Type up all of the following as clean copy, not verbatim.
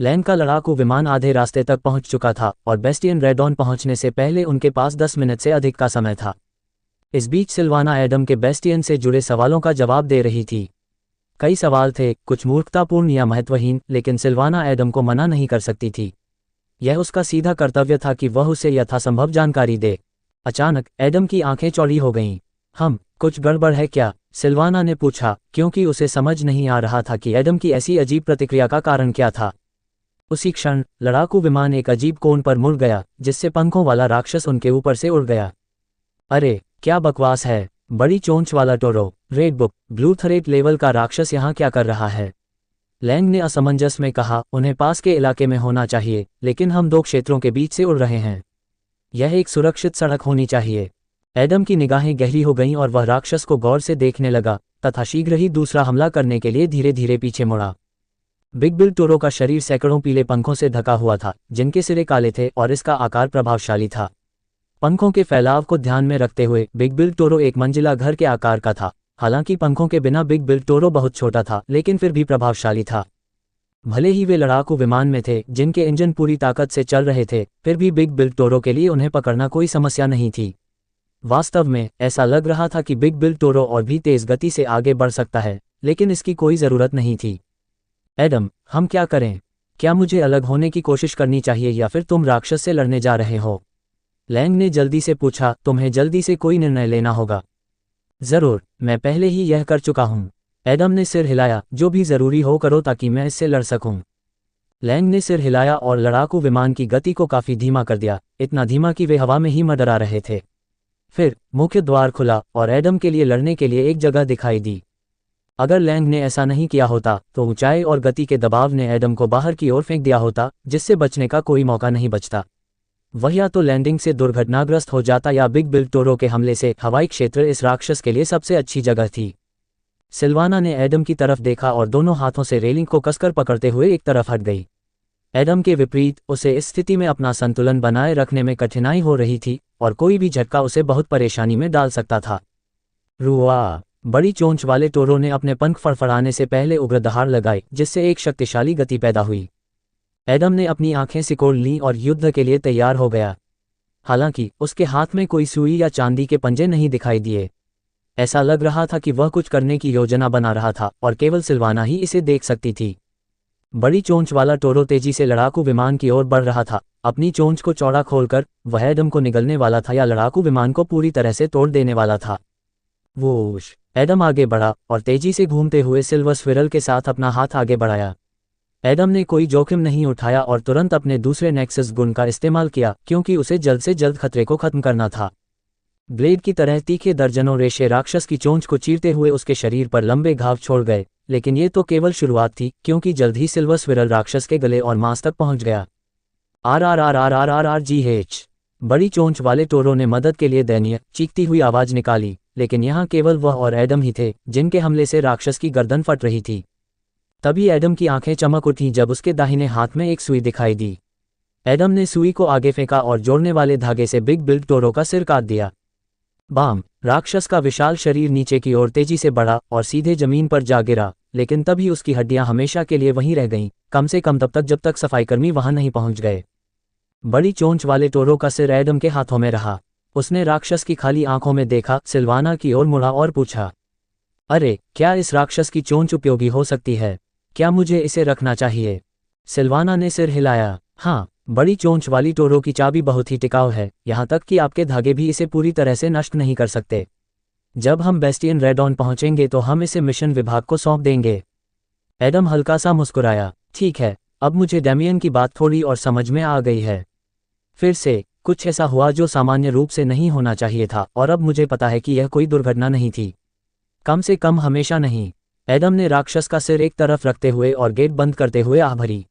लैन का लड़ाकू विमान आधे रास्ते तक पहुंच चुका था और बेस्टियन रेडॉन पहुंचने से पहले उनके पास 10 मिनट से अधिक का समय था। इस बीच सिल्वाना एडम के बेस्टियन से जुड़े सवालों का जवाब दे रही थी। कई सवाल थे, कुछ मूर्खतापूर्ण या महत्वहीन, लेकिन सिल्वाना एडम को मना नहीं कर सकती थी। यह उसका सीधा कर्तव्य था कि वह उसे यथासंभव जानकारी दे। अचानक एडम की आंखें चौड़ी हो गईं। कुछ गड़बड़ है क्या? सिल्वाना ने पूछा, क्योंकि उसे समझ नहीं आ रहा था कि एडम की ऐसी अजीब प्रतिक्रिया का कारण क्या था। उसी क्षण लड़ाकू विमान एक अजीब कोण पर मुड़ गया, जिससे पंखों वाला राक्षस उनके ऊपर से उड़ गया। अरे क्या बकवास है! बड़ी चोंच वाला Toro, red book, blue threat level का राक्षस यहाँ क्या कर रहा है? लैंग ने असमंजस में कहा, उन्हें पास के इलाके में होना चाहिए, लेकिन हम 2 क्षेत्रों के बीच से उड़ रहे हैं। यह एक सुरक्षित सड़क होनी चाहिए। एडम की निगाहें गहरी हो गईं और वह राक्षस को गौर से देखने लगा, तथा शीघ्र ही दूसरा हमला करने के लिए धीरे धीरे पीछे मुड़ा। बिग बिल टोरो का शरीर सैकड़ों पीले पंखों से ढका हुआ था, जिनके सिरे काले थे और इसका आकार प्रभावशाली था। पंखों के फैलाव को ध्यान में रखते हुए बिग बिल टोरो एक मंजिला घर के आकार का था। हालांकि पंखों के बिना बिग बिल टोरो बहुत छोटा था, लेकिन फिर भी प्रभावशाली था। भले ही वे लड़ाकू विमान में थे जिनके इंजन पूरी ताकत से चल रहे थे, फिर भी बिग बिल टोरो के लिए उन्हें पकड़ना कोई समस्या नहीं थी। वास्तव में ऐसा लग रहा था कि बिग बिल टोरो और भी तेज गति से आगे बढ़ सकता है, लेकिन इसकी कोई ज़रूरत नहीं थी। एडम, हम क्या करें? क्या मुझे अलग होने की कोशिश करनी चाहिए या फिर तुम राक्षस से लड़ने जा रहे हो? लैंग ने जल्दी से पूछा, तुम्हें जल्दी से कोई निर्णय लेना होगा। जरूर, मैं पहले ही यह कर चुका हूं। एडम ने सिर हिलाया, जो भी जरूरी हो करो ताकि मैं इससे लड़ सकूं। लैंग ने सिर हिलाया और लड़ाकू विमान की गति को काफी धीमा कर दिया, इतना धीमा कि वे हवा में ही मंडरा रहे थे। फिर मुख्य द्वार खुला और एडम के लिए लड़ने के लिए एक जगह दिखाई दी। अगर लैंग ने ऐसा नहीं किया होता तो ऊंचाई और गति के दबाव ने एडम को बाहर की ओर फेंक दिया होता, जिससे बचने का कोई मौका नहीं बचता। वह या तो लैंडिंग से दुर्घटनाग्रस्त हो जाता या बिग बिल टोरो के हमले से हवाई क्षेत्र इस राक्षस के लिए सबसे अच्छी जगह थी। सिल्वाना ने एडम की तरफ देखा और दोनों हाथों से रेलिंग को कसकर पकड़ते हुए एक तरफ हट गई। एडम के विपरीत उसे इस स्थिति में अपना संतुलन बनाए रखने में कठिनाई हो रही थी और कोई भी झटका उसे बहुत परेशानी में डाल सकता था। रुआ! बड़ी चोंच वाले टोरो ने अपने पंख फड़फड़ाने से पहले उग्र दहाड़ लगाई, जिससे एक शक्तिशाली गति पैदा हुई। एडम ने अपनी आंखें सिकोड़ लीं और युद्ध के लिए तैयार हो गया। हालांकि उसके हाथ में कोई सुई या चांदी के पंजे नहीं दिखाई दिए। ऐसा लग रहा था कि वह कुछ करने की योजना बना रहा था और केवल सिल्वाना ही इसे देख सकती थी। बड़ी चोंच वाला टोरो तेजी से लड़ाकू विमान की ओर बढ़ रहा था। अपनी चोंच को चौड़ा खोलकर वह एडम को निगलने वाला था या लड़ाकू विमान को पूरी तरह से तोड़ देने वाला था। वोश! एडम आगे बढ़ा और तेजी से घूमते हुए सिल्वर स्विरल के साथ अपना हाथ आगे बढ़ाया। एडम ने कोई जोखिम नहीं उठाया और तुरंत अपने दूसरे नेक्सस गुण का इस्तेमाल किया, क्योंकि उसे जल्द से जल्द खतरे को खत्म करना था। ब्लेड की तरह तीखे दर्जनों रेशे राक्षस की चोंच को चीरते हुए उसके शरीर पर लंबे घाव छोड़ गए, लेकिन ये तो केवल शुरुआत थी, क्योंकि जल्द ही सिल्वर स्विरल राक्षस के गले और मांस तक पहुंच गया। RRRRRRRGH! बड़ी चोंच वाले टोरो ने मदद के लिए दयनीय चीखती हुई आवाज निकाली, लेकिन यहाँ केवल वह और एडम ही थे जिनके हमले से राक्षस की गर्दन फट रही थी। तभी एडम की आंखें चमक उठीं जब उसके दाहिने हाथ में एक सुई दिखाई दी। एडम ने सुई को आगे फेंका और जोड़ने वाले धागे से बिग बिल टोरो का सिर काट दिया। बाम! राक्षस का विशाल शरीर नीचे की ओर तेजी से बढ़ा और सीधे जमीन पर जा गिरा, लेकिन तभी उसकी हड्डियां हमेशा के लिए वहीं रह गईं, कम से कम तब तक जब तक सफाईकर्मी वहां नहीं पहुंच गए। बड़ी चोंच वाले टोरो का सिर एडम के हाथों में रहा। उसने राक्षस की खाली आंखों में देखा, सिल्वाना की ओर मुड़ा और पूछा, अरे, क्या इस राक्षस की चोंच उपयोगी हो सकती है? क्या मुझे इसे रखना चाहिए? सिल्वाना ने सिर हिलाया। हाँ, बड़ी चोंच वाली टोरो की चाबी बहुत ही टिकाऊ है, यहाँ तक कि आपके धागे भी इसे पूरी तरह से नष्ट नहीं कर सकते। जब हम बेस्टियन रेडॉन पहुंचेंगे तो हम इसे मिशन विभाग को सौंप देंगे। एडम हल्का सा मुस्कुराया। ठीक है, अब मुझे डैमियन की बात थोड़ी और समझ में आ गई है। फिर से कुछ ऐसा हुआ जो सामान्य रूप से नहीं होना चाहिए था, और अब मुझे पता है कि यह कोई दुर्घटना नहीं थी, कम से कम हमेशा नहीं। एडम ने राक्षस का सिर एक तरफ रखते हुए और गेट बंद करते हुए आह भरी।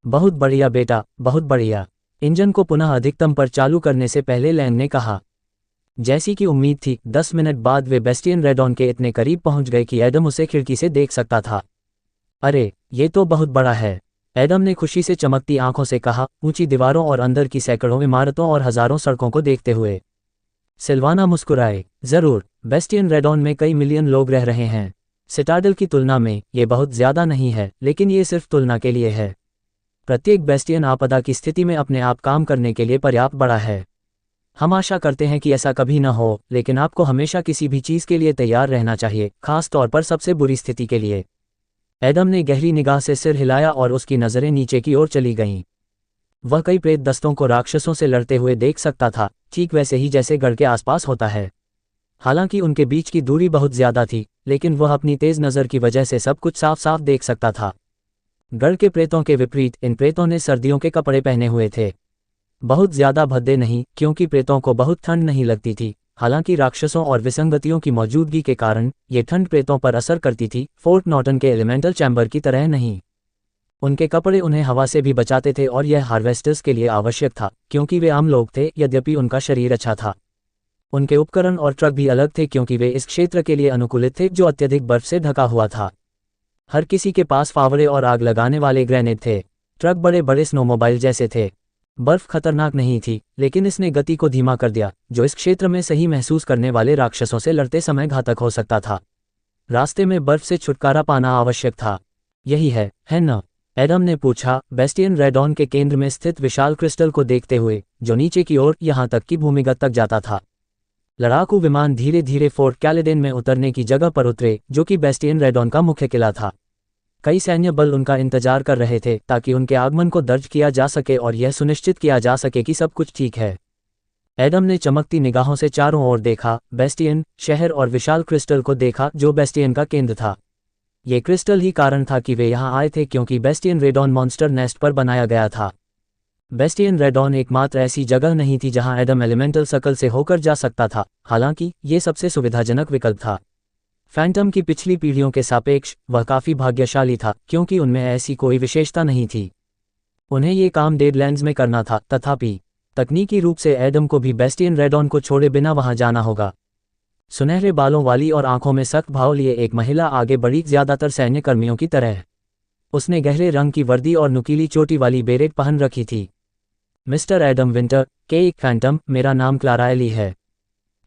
बहुत बढ़िया बेटा, बहुत बढ़िया। इंजन को पुनः अधिकतम पर चालू करने से पहले लैंग ने कहा। जैसी कि उम्मीद थी, 10 मिनट बाद वे बेस्टियन रेडॉन के इतने करीब पहुंच गए कि एडम उसे खिड़की से देख सकता था। अरे, ये तो बहुत बड़ा है, एडम ने खुशी से चमकती आंखों से कहा, ऊंची दीवारों और अंदर की सैकड़ों इमारतों और हजारों सड़कों को देखते हुए। सिल्वाना मुस्कुराए। जरूर, बेस्टियन रेडॉन में कई मिलियन लोग रह रहे हैं। सिटाडल की तुलना में ये बहुत ज्यादा नहीं है, लेकिन ये सिर्फ तुलना के लिए है। प्रत्येक बेस्टियन आपदा की स्थिति में अपने आप काम करने के लिए पर्याप्त बड़ा है। हम आशा करते हैं कि ऐसा कभी न हो, लेकिन आपको हमेशा किसी भी चीज़ के लिए तैयार रहना चाहिए, खास तौर पर सबसे बुरी स्थिति के लिए। एडम ने गहरी निगाह से सिर हिलाया और उसकी नज़रें नीचे की ओर चली गईं। वह कई प्रेत दस्तों को राक्षसों से लड़ते हुए देख सकता था, ठीक वैसे ही जैसे गढ़ के आसपास होता है। हालांकि उनके बीच की दूरी बहुत ज्यादा थी, लेकिन वह अपनी तेज नज़र की वजह से सब कुछ साफ साफ देख सकता था। गढ़ के प्रेतों के विपरीत इन प्रेतों ने सर्दियों के कपड़े पहने हुए थे। बहुत ज्यादा भद्दे नहीं, क्योंकि प्रेतों को बहुत ठंड नहीं लगती थी। हालांकि राक्षसों और विसंगतियों की मौजूदगी के कारण ये ठंड प्रेतों पर असर करती थी, फोर्ट नॉर्टन के एलिमेंटल चैम्बर की तरह नहीं। उनके कपड़े उन्हें हवा से भी बचाते थे और यह हार्वेस्टर्स के लिए आवश्यक था, क्योंकि वे आम लोग थे, यद्यपि उनका शरीर अच्छा था। उनके उपकरण और ट्रक भी अलग थे, क्योंकि वे इस क्षेत्र के लिए अनुकूलित थे जो अत्यधिक बर्फ से ढका हुआ था। हर किसी के पास फावड़े और आग लगाने वाले ग्रेनेड थे। ट्रक बड़े बड़े स्नोमोबाइल जैसे थे। बर्फ खतरनाक नहीं थी, लेकिन इसने गति को धीमा कर दिया, जो इस क्षेत्र में सही महसूस करने वाले राक्षसों से लड़ते समय घातक हो सकता था। रास्ते में बर्फ से छुटकारा पाना आवश्यक था। यही है न? एडम ने पूछा, बेस्टियन रेडॉन के केंद्र में स्थित विशाल क्रिस्टल को देखते हुए, जो नीचे की ओर यहां तक कि भूमिगत तक जाता था। लड़ाकू विमान धीरे धीरे फोर्ट कैलेडेन में उतरने की जगह पर उतरे, जो कि बेस्टियन रेडॉन का मुख्य किला था। कई सैन्य बल उनका इंतजार कर रहे थे, ताकि उनके आगमन को दर्ज किया जा सके और यह सुनिश्चित किया जा सके कि सब कुछ ठीक है। एडम ने चमकती निगाहों से चारों ओर देखा, बेस्टियन, शहर और विशाल क्रिस्टल को देखा जो बेस्टियन का केंद्र था। ये क्रिस्टल ही कारण था कि वे यहाँ आए थे, क्योंकि बेस्टियन रेडॉन मॉन्स्टर नेस्ट पर बनाया गया था। बेस्टियन रेडॉन एकमात्र ऐसी जगह नहीं थी जहां एडम एलिमेंटल सर्कल से होकर जा सकता था, हालांकि ये सबसे सुविधाजनक विकल्प था। फैंटम की पिछली पीढ़ियों के सापेक्ष वह काफ़ी भाग्यशाली था, क्योंकि उनमें ऐसी कोई विशेषता नहीं थी। उन्हें ये काम डेडलैंड्स में करना था, तथापि तकनीकी रूप से एडम को भी बेस्टियन रेडॉन को छोड़े बिना वहां जाना होगा। सुनहरे बालों वाली और आंखों में सख्त भाव लिए एक महिला आगे बढ़ी, ज्यादातर सैन्य कर्मियों की तरह। उसने गहरे रंग की वर्दी और नुकीली चोटी वाली बेरेट पहन रखी थी। मिस्टर एडम विंटर, के एक फैंटम, मेरा नाम क्लारा एली है।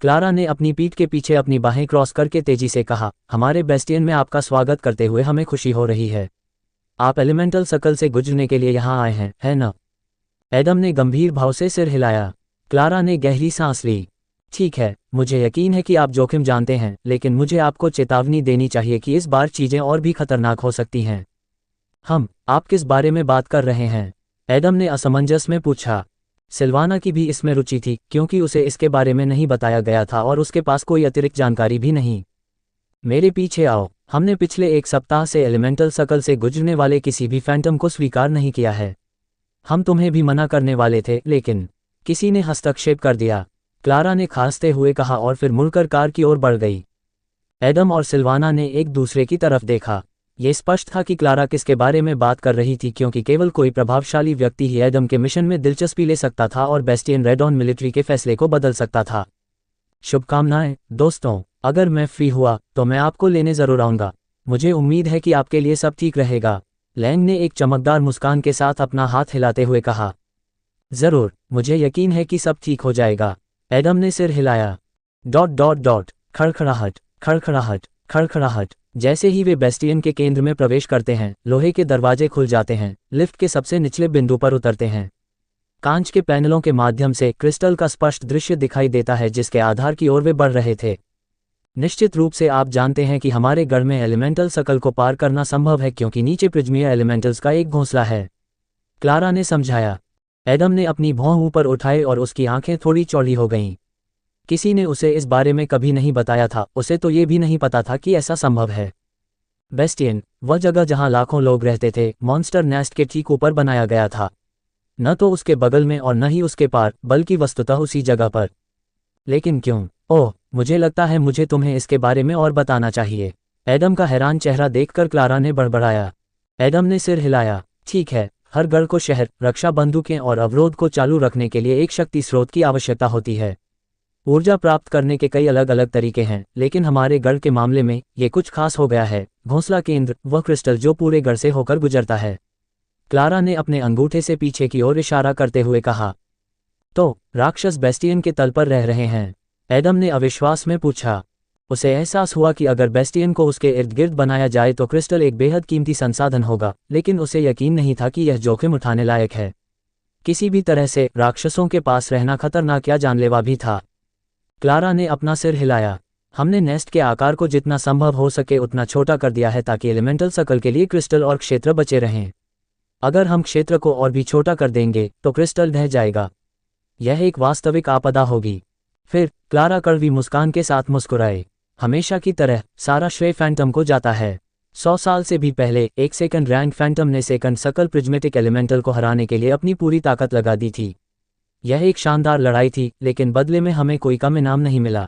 क्लारा ने अपनी पीठ के पीछे अपनी बाहें क्रॉस करके तेजी से कहा, हमारे बेस्टियन में आपका स्वागत करते हुए हमें खुशी हो रही है। आप एलिमेंटल सर्कल से गुजरने के लिए यहाँ आए हैं, है न? एडम ने गंभीर भाव से सिर हिलाया। क्लारा ने गहरी सांस ली। ठीक है, मुझे यकीन है कि आप जोखिम जानते हैं, लेकिन मुझे आपको चेतावनी देनी चाहिए कि इस बार चीजें और भी खतरनाक हो सकती हैं। आप किस बारे में बात कर रहे हैं? एडम ने असमंजस में पूछा। सिल्वाना की भी इसमें रुचि थी, क्योंकि उसे इसके बारे में नहीं बताया गया था और उसके पास कोई अतिरिक्त जानकारी भी नहीं। मेरे पीछे आओ। हमने पिछले एक सप्ताह से एलिमेंटल सर्कल से गुजरने वाले किसी भी फैंटम को स्वीकार नहीं किया है। हम तुम्हें भी मना करने वाले थे, लेकिन किसी ने हस्तक्षेप कर दिया, क्लारा ने खांसते हुए कहा और फिर मुड़कर कार की ओर बढ़ गई। एडम और सिल्वाना ने एक दूसरे की तरफ देखा। ये स्पष्ट था कि क्लारा किसके बारे में बात कर रही थी, क्योंकि केवल कोई प्रभावशाली व्यक्ति ही एडम के मिशन में दिलचस्पी ले सकता था और बेस्टियन रेडॉन मिलिट्री के फैसले को बदल सकता था। शुभकामनाएं दोस्तों, अगर मैं फ्री हुआ तो मैं आपको लेने जरूर आऊंगा। मुझे उम्मीद है कि आपके लिए सब ठीक रहेगा। लैंग ने एक चमकदार मुस्कान के साथ अपना हाथ हिलाते हुए कहा। जरूर, मुझे यकीन है कि सब ठीक हो जाएगा। एडम ने सिर हिलाया। ... खड़खड़ाहट, खड़खड़ाहट, खड़खड़ाहट। जैसे ही वे बेस्टियन के केंद्र में प्रवेश करते हैं, लोहे के दरवाजे खुल जाते हैं, लिफ्ट के सबसे निचले बिंदु पर उतरते हैं। कांच के पैनलों के माध्यम से क्रिस्टल का स्पष्ट दृश्य दिखाई देता है, जिसके आधार की ओर वे बढ़ रहे थे। निश्चित रूप से आप जानते हैं कि हमारे गढ़ में एलिमेंटल सर्कल को पार करना संभव है, क्योंकि नीचे प्रिज्मीय एलिमेंटल्स का एक घोंसला है, क्लारा ने समझाया। एडम ने अपनी भौं ऊपर उठाई और उसकी आंखें थोड़ी चौड़ी हो गईं। किसी ने उसे इस बारे में कभी नहीं बताया था, उसे तो ये भी नहीं पता था कि ऐसा संभव है। बेस्टियन, वह जगह जहां लाखों लोग रहते थे, मॉन्स्टर नेस्ट के ठीक ऊपर बनाया गया था। न तो उसके बगल में और न ही उसके पार, बल्कि वस्तुतः उसी जगह पर। लेकिन क्यों? ओह, मुझे लगता है मुझे तुम्हें इसके बारे में और बताना चाहिए। एडम का हैरान चेहरा देखकर क्लारा ने बड़बड़ाया। एडम ने सिर हिलाया। ठीक है, हर गढ़ को शहर, रक्षा बंदूकें और अवरोध को चालू रखने के लिए एक शक्ति स्रोत की आवश्यकता होती है। ऊर्जा प्राप्त करने के कई अलग अलग तरीके हैं, लेकिन हमारे गढ़ के मामले में ये कुछ खास हो गया है। घोंसला केंद्र, वह क्रिस्टल जो पूरे गढ़ से होकर गुजरता है। क्लारा ने अपने अंगूठे से पीछे की ओर इशारा करते हुए कहा। तो राक्षस बेस्टियन के तल पर रह रहे हैं? एडम ने अविश्वास में पूछा। उसे एहसास हुआ कि अगर बेस्टियन को उसके इर्द गिर्द बनाया जाए तो क्रिस्टल एक बेहद कीमती संसाधन होगा, लेकिन उसे यकीन नहीं था कि यह जोखिम उठाने लायक है। किसी भी तरह से राक्षसों के पास रहना खतरनाक या जानलेवा भी था। क्लारा ने अपना सिर हिलाया। हमने नेस्ट के आकार को जितना संभव हो सके उतना छोटा कर दिया है ताकि एलिमेंटल सर्कल के लिए क्रिस्टल और क्षेत्र बचे रहें। अगर हम क्षेत्र को और भी छोटा कर देंगे तो क्रिस्टल ढह जाएगा। यह एक वास्तविक आपदा होगी। फिर क्लारा कड़वी मुस्कान के साथ मुस्कुराए। हमेशा की तरह सारा श्रेय फैंटम को जाता है। 100 साल से भी पहले एक सेकंड रैंक फैंटम ने सेकंड सकल प्रिज्मेटिक एलिमेंटल को हराने के लिए अपनी पूरी ताकत लगा दी थी। यह एक शानदार लड़ाई थी, लेकिन बदले में हमें कोई कम इनाम नहीं मिला।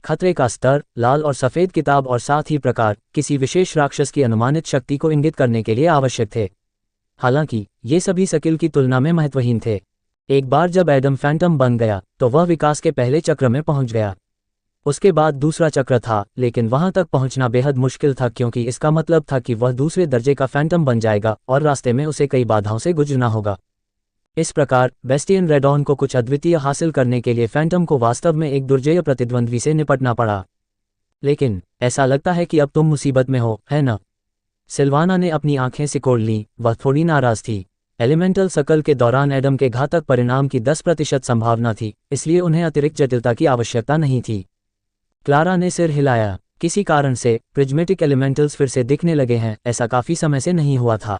खतरे का स्तर, लाल और सफ़ेद किताब और साथ ही प्रकार किसी विशेष राक्षस की अनुमानित शक्ति को इंगित करने के लिए आवश्यक थे। हालांकि ये सभी स्किल की तुलना में महत्वहीन थे। एक बार जब एडम फैंटम बन गया तो वह विकास के पहले चक्र में पहुंच गया। उसके बाद दूसरा चक्र था, लेकिन वहां तक पहुंचना बेहद मुश्किल था क्योंकि इसका मतलब था कि वह दूसरे दर्जे का फैंटम बन जाएगा और रास्ते में उसे कई बाधाओं से गुजरना होगा। इस प्रकार बेस्टियन रेडॉन को कुछ अद्वितीय हासिल करने के लिए फैंटम को वास्तव में एक दुर्जेय प्रतिद्वंद्वी से निपटना पड़ा। लेकिन ऐसा लगता है कि अब तुम मुसीबत में हो, है ना? सिल्वाना ने अपनी आंखें सिकोड़ लीं। वह थोड़ी नाराज थी। एलिमेंटल सर्कल के दौरान एडम के घातक परिणाम की 10% संभावना थी, इसलिए उन्हें अतिरिक्त जटिलता की आवश्यकता नहीं थी। क्लारा ने सिर हिलाया। किसी कारण से प्रिज्मेटिक एलिमेंटल्स फिर से दिखने लगे हैं। ऐसा काफी समय से नहीं हुआ था।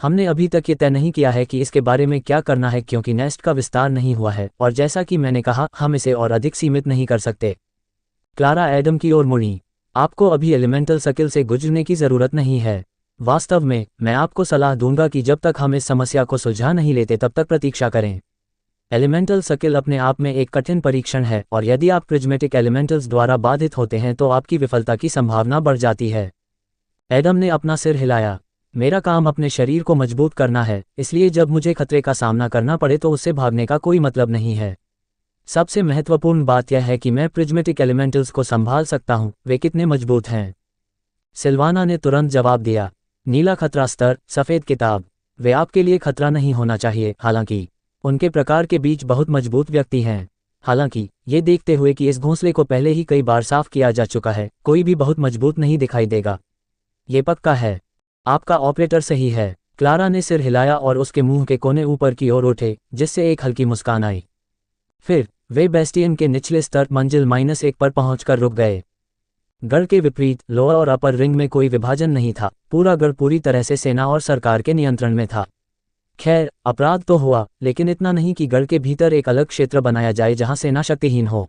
हमने अभी तक ये तय नहीं किया है कि इसके बारे में क्या करना है क्योंकि नेस्ट का विस्तार नहीं हुआ है, और जैसा कि मैंने कहा, हम इसे और अधिक सीमित नहीं कर सकते। क्लारा एडम की ओर मुड़ी। आपको अभी एलिमेंटल सर्किल से गुजरने की जरूरत नहीं है। वास्तव में मैं आपको सलाह दूंगा कि जब तक हम इस समस्या को सुलझा नहीं लेते तब तक प्रतीक्षा करें। एलिमेंटल सर्किल अपने आप में एक कठिन परीक्षण है, और यदि आप प्रिज्मेटिक एलिमेंटल्स द्वारा बाधित होते हैं तो आपकी विफलता की संभावना बढ़ जाती है। एडम ने अपना सिर हिलाया। मेरा काम अपने शरीर को मजबूत करना है, इसलिए जब मुझे खतरे का सामना करना पड़े तो उससे भागने का कोई मतलब नहीं है। सबसे महत्वपूर्ण बात यह है कि मैं प्रिज्मेटिक एलिमेंटल्स को संभाल सकता हूं। वे कितने मजबूत हैं? सिल्वाना ने तुरंत जवाब दिया। नीला खतरा स्तर, सफ़ेद किताब। वे आपके लिए खतरा नहीं होना चाहिए, हालांकि उनके प्रकार के बीच बहुत मजबूत व्यक्ति हैं। हालांकि ये देखते हुए कि इस घोंसले को पहले ही कई बार साफ किया जा चुका है, कोई भी बहुत मजबूत नहीं दिखाई देगा। ये पक्का है। आपका ऑपरेटर सही है। क्लारा ने सिर हिलाया और उसके मुंह के कोने ऊपर की ओर उठे, जिससे एक हल्की मुस्कान आई। फिर वे बेस्टियन के निचले स्तर मंजिल -1 पर पहुंचकर रुक गए। गढ़ के विपरीत लोअर और अपर रिंग में कोई विभाजन नहीं था। पूरा गढ़ पूरी तरह से सेना और सरकार के नियंत्रण में था। खैर, अपराध तो हुआ, लेकिन इतना नहीं कि गढ़ के भीतर एक अलग क्षेत्र बनाया जाए जहां सेना शक्तिहीन हो।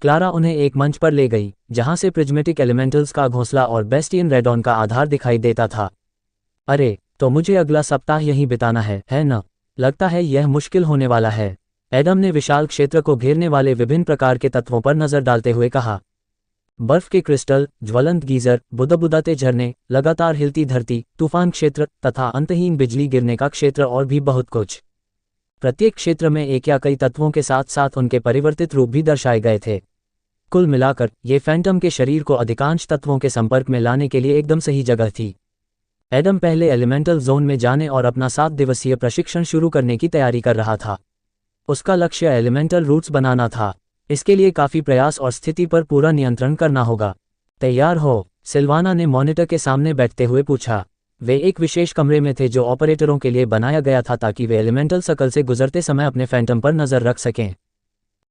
क्लारा उन्हें एक मंच पर ले गई जहां से प्रिज्मेटिक एलिमेंटल्स का घोंसला और बेस्टियन रेडॉन का आधार दिखाई देता था। अरे, तो मुझे अगला सप्ताह यहीं बिताना है ना? लगता है यह मुश्किल होने वाला है। एडम ने विशाल क्षेत्र को घेरने वाले विभिन्न प्रकार के तत्वों पर नजर डालते हुए कहा। बर्फ के क्रिस्टल, ज्वलंत गीजर, बुदबुदाते झरने, लगातार हिलती धरती, तूफान क्षेत्र तथा अंतहीन बिजली गिरने का क्षेत्र और भी बहुत कुछ। प्रत्येक क्षेत्र में एक या कई तत्वों के साथ साथ उनके परिवर्तित रूप भी दर्शाए गए थे। कुल मिलाकर ये फैंटम के शरीर को अधिकांश तत्वों के संपर्क में लाने के लिए एकदम सही जगह थी। एडम पहले एलिमेंटल जोन में जाने और अपना 7 दिवसीय प्रशिक्षण शुरू करने की तैयारी कर रहा था। उसका लक्ष्य एलिमेंटल रूट्स बनाना था। इसके लिए काफी प्रयास और स्थिति पर पूरा नियंत्रण करना होगा। तैयार हो? सिल्वाना ने मॉनिटर के सामने बैठते हुए पूछा। वे एक विशेष कमरे में थे जो ऑपरेटरों के लिए बनाया गया था ताकि वे एलिमेंटल सर्कल से गुजरते समय अपने फैंटम पर नजर रख सकें।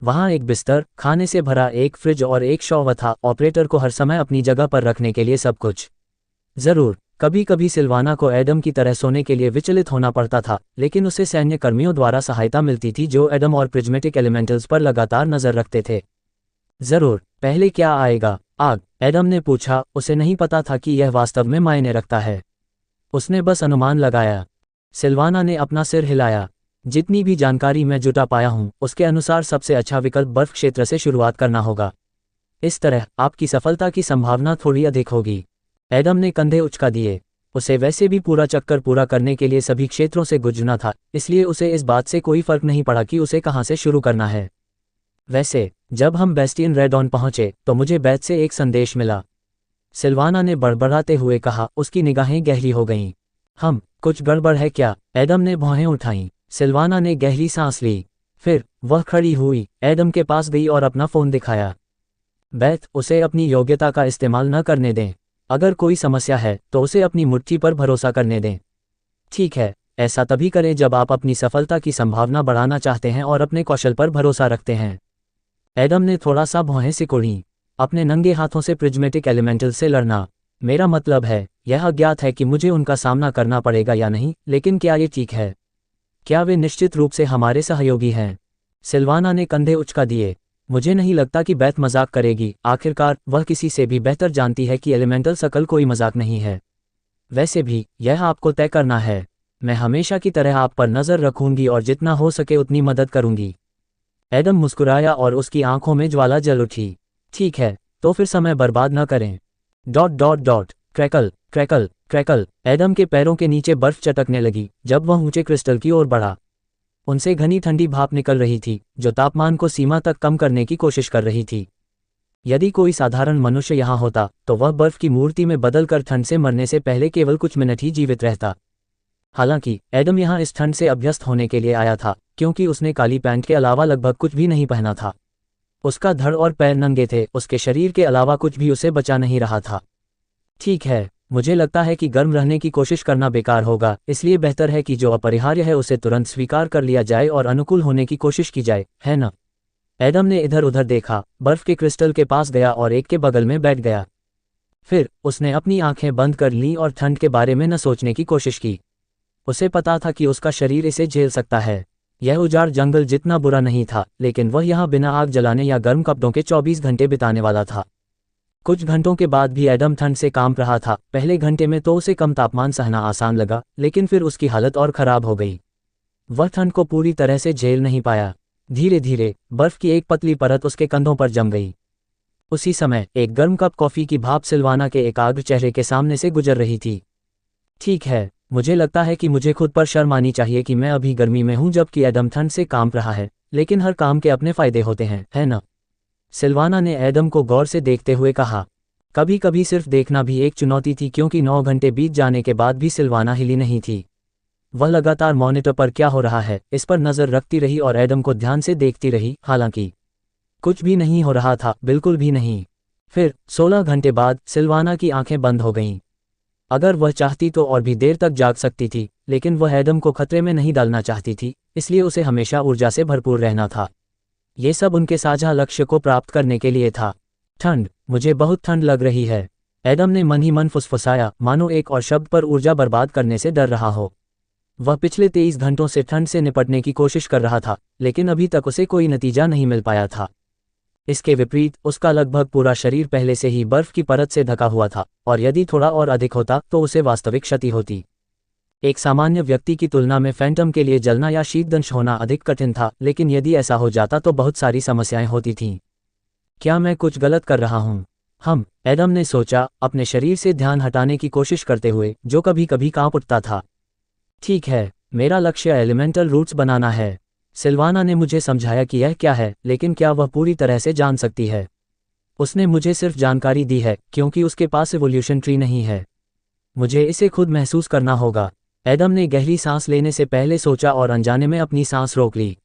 वहां एक बिस्तर, खाने से भरा एक फ्रिज और एक शॉवर था। ऑपरेटर को हर समय अपनी जगह पर रखने के लिए सब कुछ। जरूर कभी कभी सिल्वाना को एडम की तरह सोने के लिए विचलित होना पड़ता था, लेकिन उसे सैन्य कर्मियों द्वारा सहायता मिलती थी जो एडम और प्रिज्मेटिक एलिमेंटल्स पर लगातार नजर रखते थे। जरूर, पहले क्या आएगा? आग? एडम ने पूछा। उसे नहीं पता था कि यह वास्तव में मायने रखता है। उसने बस अनुमान लगाया। सिल्वाना ने अपना सिर हिलाया। जितनी भी जानकारी मैं जुटा पाया हूं, उसके अनुसार सबसे अच्छा विकल्प बर्फ क्षेत्र से शुरुआत करना होगा। इस तरह आपकी सफलता की संभावना थोड़ी अधिक होगी। एडम ने कंधे उचका दिए। उसे वैसे भी पूरा चक्कर पूरा करने के लिए सभी क्षेत्रों से गुजरना था, इसलिए उसे इस बात से कोई फर्क नहीं पड़ा कि उसे कहां से शुरू करना है। वैसे जब हम बेस्टियन रेडॉन पहुंचे तो मुझे बैत से एक संदेश मिला। सिल्वाना ने बड़बड़ाते हुए कहा। उसकी निगाहें गहरी हो गईं। कुछ गड़बड़ है क्या? एडम ने भौहें उठाईं। सिल्वाना ने गहरी सांस ली। फिर वह खड़ी हुई, एडम के पास गई और अपना फोन दिखाया। बेथ, उसे अपनी योग्यता का इस्तेमाल न करने दें। अगर कोई समस्या है तो उसे अपनी मुट्ठी पर भरोसा करने दें। ठीक है, ऐसा तभी करें जब आप अपनी सफलता की संभावना बढ़ाना चाहते हैं और अपने कौशल पर भरोसा रखते हैं। एडम ने थोड़ा सा भौहें सिकुड़ी। अपने नंगे हाथों से प्रिज्मेटिक एलिमेंटल से लड़ना। मेरा मतलब है, यह अज्ञात है कि मुझे उनका सामना करना पड़ेगा या नहीं, लेकिन क्या ये ठीक है? क्या वे निश्चित रूप से हमारे सहयोगी हैं? सिल्वाना ने कंधे उचका दिए। मुझे नहीं लगता कि बेथ मजाक करेगी। आखिरकार वह किसी से भी बेहतर जानती है कि एलिमेंटल सकल कोई मजाक नहीं है। वैसे भी यह आपको तय करना है। मैं हमेशा की तरह आप पर नज़र रखूंगी और जितना हो सके उतनी मदद करूंगी। एडम मुस्कुराया और उसकी आंखों में ज्वाला जल उठी। ठीक है, तो फिर समय बर्बाद न करें। Dot dot dot. Crackle crackle crackle. Adam के पैरों के नीचे बर्फ चटकने लगी जब वह ऊंचे क्रिस्टल की ओर बढ़ा। उनसे घनी ठंडी भाप निकल रही थी जो तापमान को सीमा तक कम करने की कोशिश कर रही थी। यदि कोई साधारण मनुष्य यहाँ होता तो वह बर्फ की मूर्ति में बदलकर ठंड से मरने से पहले केवल कुछ मिनट ही जीवित रहता। हालांकि एडम यहाँ इस ठंड से अभ्यस्त होने के लिए आया था, क्योंकि उसने काली पैंट के अलावा लगभग कुछ भी नहीं पहना था। उसका धड़ और पैर नंगे थे, उसके शरीर के अलावा कुछ भी उसे बचा नहीं रहा था। ठीक है, मुझे लगता है कि गर्म रहने की कोशिश करना बेकार होगा, इसलिए बेहतर है कि जो अपरिहार्य है उसे तुरंत स्वीकार कर लिया जाए और अनुकूल होने की कोशिश की जाए, है ना? एडम ने इधर उधर देखा, बर्फ के क्रिस्टल के पास गया और एक के बगल में बैठ गया। फिर उसने अपनी आंखें बंद कर लीं और ठंड के बारे में न सोचने की कोशिश की। उसे पता था कि उसका शरीर इसे झेल सकता है। यह उजाड़ जंगल जितना बुरा नहीं था, लेकिन वह यहाँ बिना आग जलाने या गर्म कपड़ों के 24 घंटे बिताने वाला था। कुछ घंटों के बाद भी एडम ठंड से कांप रहा था। पहले घंटे में तो उसे कम तापमान सहना आसान लगा, लेकिन फिर उसकी हालत और खराब हो गई। वह ठंड को पूरी तरह से झेल नहीं पाया। धीरे धीरे बर्फ की एक पतली परत उसके कंधों पर जम गई। उसी समय एक गर्म कप कॉफी की भाप सिल्वाना के एकाग्र चेहरे के सामने से गुजर रही थी। ठीक है, मुझे लगता है कि मुझे खुद पर शर्म आनी चाहिए कि मैं अभी गर्मी में हूं जबकि एडम ठंड से कांप रहा है, लेकिन हर काम के अपने फायदे होते हैं, है ना? सिल्वाना ने एडम को गौर से देखते हुए कहा। कभी कभी सिर्फ देखना भी एक चुनौती थी, क्योंकि 9 घंटे बीत जाने के बाद भी सिल्वाना हिली नहीं थी। वह लगातार मॉनिटर पर क्या हो रहा है इस पर नजर रखती रही और एडम को ध्यान से देखती रही। हालांकि कुछ भी नहीं हो रहा था, बिल्कुल भी नहीं। फिर 16 घंटे बाद सिल्वाना की आंखें बंद हो गईं। अगर वह चाहती तो और भी देर तक जाग सकती थी, लेकिन वह एडम को खतरे में नहीं डालना चाहती थी, इसलिए उसे हमेशा ऊर्जा से भरपूर रहना था। ये सब उनके साझा लक्ष्य को प्राप्त करने के लिए था। ठंड, मुझे बहुत ठंड लग रही है। एडम ने मन ही मन फुसफुसाया, मानो एक और शब्द पर ऊर्जा बर्बाद करने से डर रहा हो। वह पिछले 23 घंटों से ठंड से निपटने की कोशिश कर रहा था, लेकिन अभी तक उसे कोई नतीजा नहीं मिल पाया था। इसके विपरीत उसका लगभग पूरा शरीर पहले से ही बर्फ की परत से ढका हुआ था, और यदि थोड़ा और अधिक होता तो उसे वास्तविक क्षति होती। एक सामान्य व्यक्ति की तुलना में फैंटम के लिए जलना या शीतदंश होना अधिक कठिन था, लेकिन यदि ऐसा हो जाता तो बहुत सारी समस्याएं होती थीं। क्या मैं कुछ गलत कर रहा हूं? एडम ने सोचा, अपने शरीर से ध्यान हटाने की कोशिश करते हुए, जो कभी कभी कांप उठता था। ठीक है, मेरा लक्ष्य एलिमेंटल रूट्स बनाना है। सिल्वाना ने मुझे समझाया कि यह क्या है, लेकिन क्या वह पूरी तरह से जान सकती है? उसने मुझे सिर्फ जानकारी दी है, क्योंकि उसके पास इवोल्यूशन ट्री नहीं है। मुझे इसे खुद महसूस करना होगा। एडम ने गहरी सांस लेने से पहले सोचा और अनजाने में अपनी सांस रोक ली।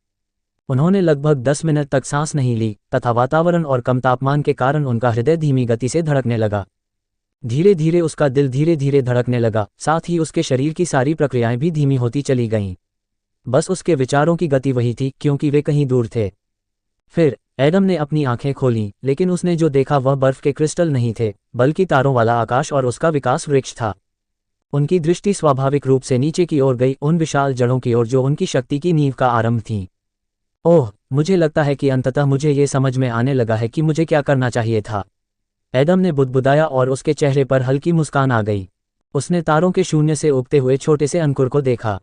उन्होंने लगभग 10 मिनट तक सांस नहीं ली, तथा वातावरण और कम तापमान के कारण उनका हृदय धीमी गति से धड़कने लगा। धीरे धीरे उसका दिल धीरे धीरे धड़कने लगा, साथ ही उसके शरीर की सारी प्रक्रियाएं भी धीमी होती चली गईं। बस उसके विचारों की गति वही थी, क्योंकि वे कहीं दूर थे। फिर एडम ने अपनी आंखें खोलीं, लेकिन उसने जो देखा वह बर्फ के क्रिस्टल नहीं थे, बल्कि तारों वाला आकाश और उसका विकास वृक्ष था। उनकी दृष्टि स्वाभाविक रूप से नीचे की ओर गई, उन विशाल जड़ों की ओर जो उनकी शक्ति की नींव का आरंभ थीं। ओह, मुझे लगता है कि अंततः मुझे ये समझ में आने लगा है कि मुझे क्या करना चाहिए था। एडम ने बुदबुदाया और उसके चेहरे पर हल्की मुस्कान आ गई। उसने तारों के शून्य से उगते हुए छोटे से अंकुर को देखा।